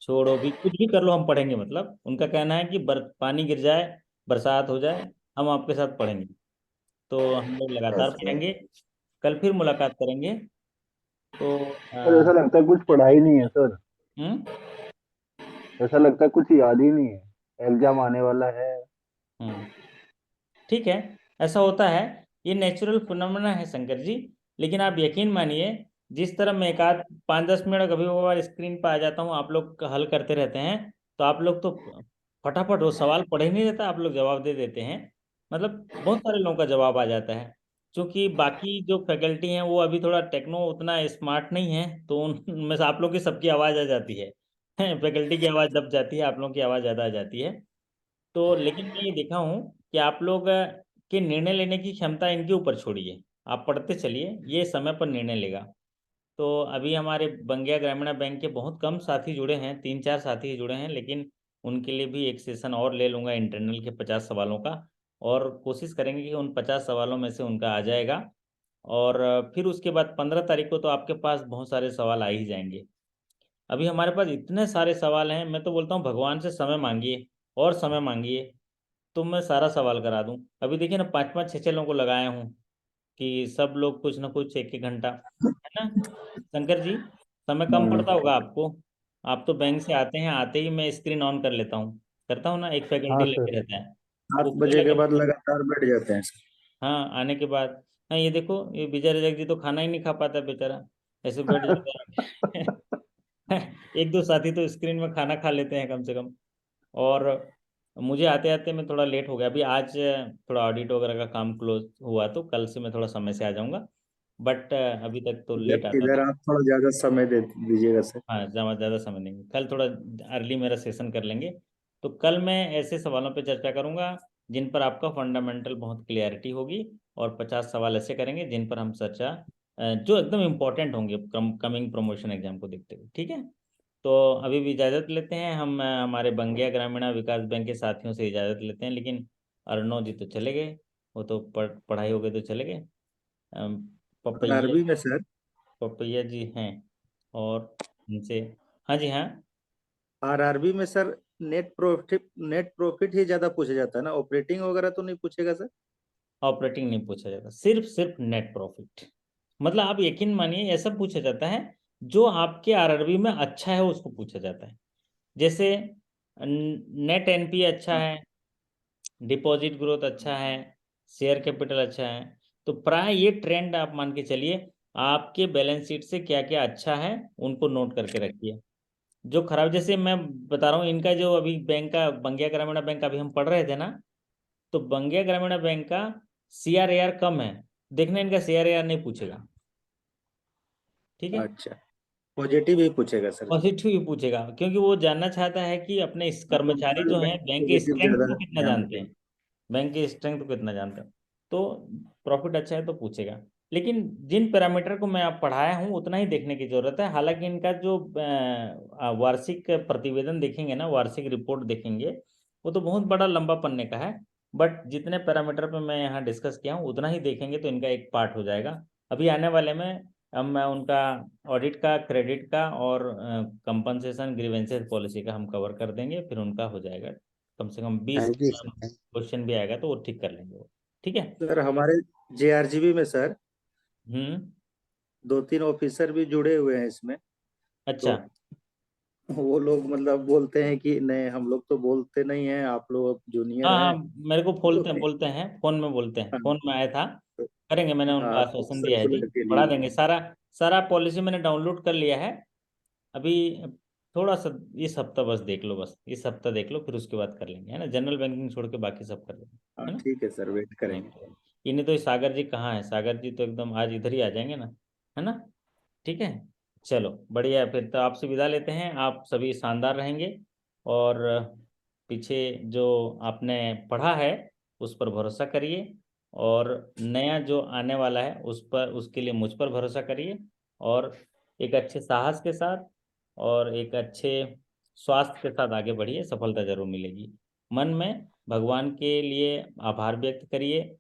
छोड़ो भी कुछ भी कर लो हम पढ़ेंगे, मतलब उनका कहना है कि पानी गिर जाए, बरसात हो जाए, हम आपके साथ पढ़ेंगे। तो हम लोग लगातार सर पढ़ेंगे, कल फिर मुलाकात करेंगे। तो सर ऐसा लगता है कुछ पढ़ाई नहीं है सर। हम्म ऐसा लगता है कुछ याद ही नहीं है, एग्जाम आने वाला है। हम्म ठीक है, ऐसा होता है, ये नेचुरल फिनोमेना है शंकर जी। लेकिन आप यकीन मानिए, जिस तरह मैं एक आध 5-10 मिनट कभी कभार स्क्रीन पर आ जाता हूँ, आप लोग हल करते रहते हैं, तो आप लोग तो फटाफट वो सवाल पढ़ ही नहीं देता, आप लोग जवाब दे देते हैं। मतलब बहुत सारे लोगों का जवाब आ जाता है। क्योंकि बाकी जो फैकल्टी हैं वो अभी थोड़ा टेक्नो उतना स्मार्ट नहीं है, तो उनमें से आप लोग की सबकी आवाज़ आ जाती है। फैकल्टी की आवाज़ दब जाती है, आप लोगों की आवाज़ ज़्यादा आ जाती है। तो लेकिन मैं ये देखा हूँ कि आप लोग के निर्णय लेने की क्षमता इनके ऊपर छोड़िए, आप पढ़ते चलिए, ये समय पर निर्णय लेगा। तो अभी हमारे बंगिया ग्रामीण बैंक के बहुत कम साथी जुड़े हैं, 3-4 साथी ही जुड़े हैं, लेकिन उनके लिए भी एक सेशन और ले लूँगा इंटरनल के 50 सवालों का, और कोशिश करेंगे कि उन 50 सवालों में से उनका आ जाएगा। और फिर उसके बाद 15 तारीख को तो आपके पास बहुत सारे सवाल आ ही जाएंगे। अभी हमारे पास इतने सारे सवाल हैं, मैं तो बोलता हूँ भगवान से समय मांगिए और समय मांगिए, तो मैं सारा सवाल करा दूं। अभी देखिए ना, 5-5 6-6 लोगों को लगाया हूँ कि सब लोग कुछ ना कुछ 1-1 घंटा, है ना शंकर जी? समय कम हम्म। पड़ता होगा आपको, आप तो बैंक से आते हैं, आते ही मैं स्क्रीन ऑन कर लेता हूँ, करता हूँ ना, एक हाँ फैकल्टी सर। लगे रहता है, 7 बजे के ऊपर बाद लगे। लगातार बैठ जाते हैं सर। हाँ, आने के बाद। हाँ, ये देखो, ये विजय रजक जी तो खाना ही नहीं खा पाता बेचारा, ऐसे बैठ जाता है। एक दो साथी तो स्क्रीन में खाना खा लेते हैं कम से कम। और मुझे आते आते मैं थोड़ा लेट हो गया, अभी आज थोड़ा ऑडिट वगैरह का काम क्लोज हुआ, तो कल से मैं थोड़ा समय से आ जाऊंगा, बट अभी तक तो लेट इधर आता इधर था। आप थोड़ा ज्यादा समय दे दीजिएगा सर। हाँ, ज़्यादा समय देंगे, कल थोड़ा अर्ली मेरा सेशन कर लेंगे। तो कल मैं ऐसे सवालों पे चर्चा करूंगा जिन पर आपका फंडामेंटल बहुत क्लियरिटी होगी, और 50 सवाल ऐसे करेंगे जिन पर हम चर्चा जो एकदम इम्पोर्टेंट होंगे कमिंग प्रमोशन एग्जाम को देखते हुए, ठीक है? तो अभी भी इजाज़त लेते हैं हम, हमारे बंगिया ग्रामीण विकास बैंक के साथियों से इजाज़त लेते हैं, लेकिन अर्णव जी तो चले गए, वो तो पढ़ाई हो गई तो चले गए। अम, पपैया आरआरबी में सर, पपैया जी हैं, और इनसे, हाँ जी हाँ, आरआरबी में सर नेट प्रॉफिट ही ज्यादा पूछा जाता है ना, ऑपरेटिंग वगैरह तो नहीं पूछेगा सर? ऑपरेटिंग नहीं पूछा जाता, सिर्फ सिर्फ नेट प्रॉफिट। मतलब आप यकीन मानिए, ऐसा पूछा जाता है जो आपके आरआरबी में अच्छा है उसको पूछा जाता है। जैसे नेट एनपीए अच्छा है, डिपॉजिट ग्रोथ अच्छा है, शेयर कैपिटल अच्छा है, तो प्राय ये ट्रेंड आप मान के चलिए, आपके बैलेंस शीट से क्या क्या अच्छा है उनको नोट करके रखिए। जो खराब, जैसे मैं बता रहा हूँ, इनका जो अभी बैंक का बंगिया ग्रामीण बैंक अभी हम पढ़ रहे थे ना, तो बंगिया ग्रामीण बैंक का सीआरएआर कम है, देखना इनका सीआरएआर नहीं पूछेगा, ठीक है? अच्छा, पॉजिटिव ही पूछेगा सर। पॉजिटिव ही पूछेगा, क्योंकि वो जानना चाहता है कि अपने इस हम लोग कर्मचारी जो जनरल हैं बैंक बैंक के पॉजिटिव स्ट्रेंथ ज्यादा को कितना ध्यान जानते देते हैं। हैं, बैंक की स्ट्रेंथ को कितना जानते हैं, तो प्रॉफिट अच्छा है तो पूछेगा। लेकिन जिन पैरामीटर को मैं आप पढ़ाया हूँ उतना ही देखने की जरूरत है। हालांकि इनका जो वार्षिक प्रतिवेदन देखेंगे ना, वार्षिक रिपोर्ट देखेंगे, वो तो बहुत बड़ा लंबा पन्ने का है, बट जितने पैरामीटर पे मैं यहाँ डिस्कस किया हूँ उतना ही देखेंगे तो इनका एक पार्ट हो जाएगा। अभी आने वाले में अब मैं उनका ऑडिट का, क्रेडिट का, और कंपनसेशन ग्रीवेंसेस पॉलिसी का हम कवर कर देंगे, फिर उनका हो जाएगा। कम से कम 20 थैंक यू सर। क्वेश्चन भी आएगा तो वो ठीक कर लेंगे वो, ठीक है? सर हमारे जेआरजीबी में सर हम्म 2-3 ऑफिसर भी जुड़े हुए हैं इसमें। तो अच्छा। वो लोग मतलब बोलते हैं कि नहीं, हम लोग तो बोलते नहीं हैं, आप लोग जूनियर हाँ हाँ, हैं। मेरे को तो बोलते हैं, बोलते हैं, फोन में बोलते हैं, हाँ, फोन में आया था। तो करेंगे, मैंने उनको हाँ, तो आश्वासन दिया है जी, सर्कुलर के पढ़ा लिए। देंगे सारा। सारा पॉलिसी मैंने डाउनलोड कर लिया है अभी। थोड़ा सा इस हफ्ता बस देख लो, बस इस हफ्ता देख लो, फिर उसके बाद कर लेंगे, है ना? जनरल बैंकिंग छोड़ के बाकी सब कर लेंगे, हाँ है ना? ठीक है सर, वेट हाँ, करेंगे। तो इन्हें तो सागर जी कहाँ है, सागर जी तो एकदम आज इधर ही आ जाएंगे ना, है ना? ठीक है, चलो बढ़िया है, फिर तो आपसे विदा लेते हैं, आप सभी शानदार रहेंगे, और पीछे जो आपने पढ़ा है उस पर भरोसा करिए, और नया जो आने वाला है उस पर, उसके लिए मुझ पर भरोसा करिए, और एक अच्छे साहस के साथ और एक अच्छे स्वास्थ्य के साथ आगे बढ़िए, सफलता जरूर मिलेगी। मन में भगवान के लिए आभार व्यक्त करिए,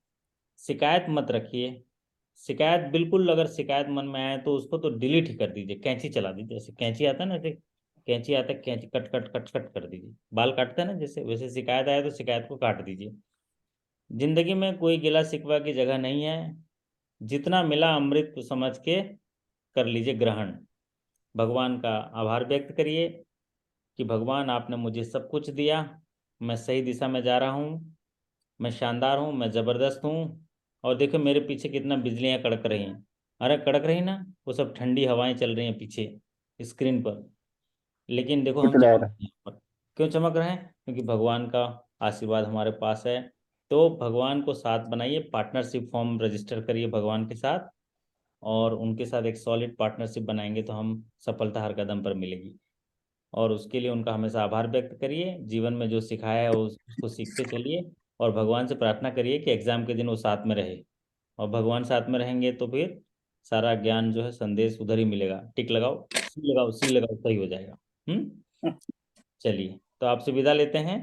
शिकायत मत रखिए। शिकायत बिल्कुल, अगर शिकायत मन में आए तो उसको तो डिलीट ही कर दीजिए, कैंची चला दीजिए, जैसे कैंची आता है ना, जैसे कैंची आता है, कैंची कट कट कट कट कर दीजिए, बाल काटते हैं ना जैसे, वैसे शिकायत आए तो शिकायत को काट दीजिए। जिंदगी में कोई गिला शिकवा की जगह नहीं है। जितना मिला अमृत को समझ के कर लीजिए ग्रहण। भगवान का आभार व्यक्त करिए कि भगवान आपने मुझे सब कुछ दिया, मैं सही दिशा में जा रहा हूँ, मैं शानदार हूँ, मैं ज़बरदस्त हूँ। और देखो मेरे पीछे कितना बिजलियाँ कड़क रही हैं। अरे कड़क रही ना, वो सब ठंडी हवाएं चल रही हैं पीछे स्क्रीन पर, लेकिन देखो हम कितना चमक है? रहे हैं यहाँ पर। क्यों चमक रहे हैं? क्योंकि भगवान का आशीर्वाद हमारे पास है। तो भगवान को साथ बनाइए, पार्टनरशिप फॉर्म रजिस्टर करिए भगवान के साथ, और उनके साथ एक सॉलिड पार्टनरशिप बनाएंगे तो हम सफलता हर कदम पर मिलेगी। और उसके लिए उनका हमेशा आभार व्यक्त करिए। जीवन में जो सिखाया है उसको सीखते चलिए, और भगवान से प्रार्थना करिए कि एग्जाम के दिन वो साथ में रहे। और भगवान साथ में रहेंगे तो फिर सारा ज्ञान जो है, संदेश उधर ही मिलेगा। टिक लगाओ, सी लगाओ, सी लगाओ, सही हो जाएगा। चलिए, तो आपसे विदा लेते हैं,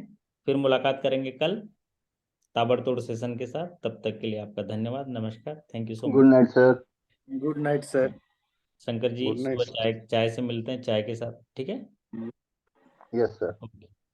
फिर मुलाकात करेंगे कल ताबड़तोड़ सेशन के साथ। तब तक के लिए आपका धन्यवाद, नमस्कार, thank you so good much. Night sir. Good night sir. Shankar ji good night सुबह सर। चाय चाय से मिलते हैं, चाय के साथ, ठीक है? Yes sir. ओके।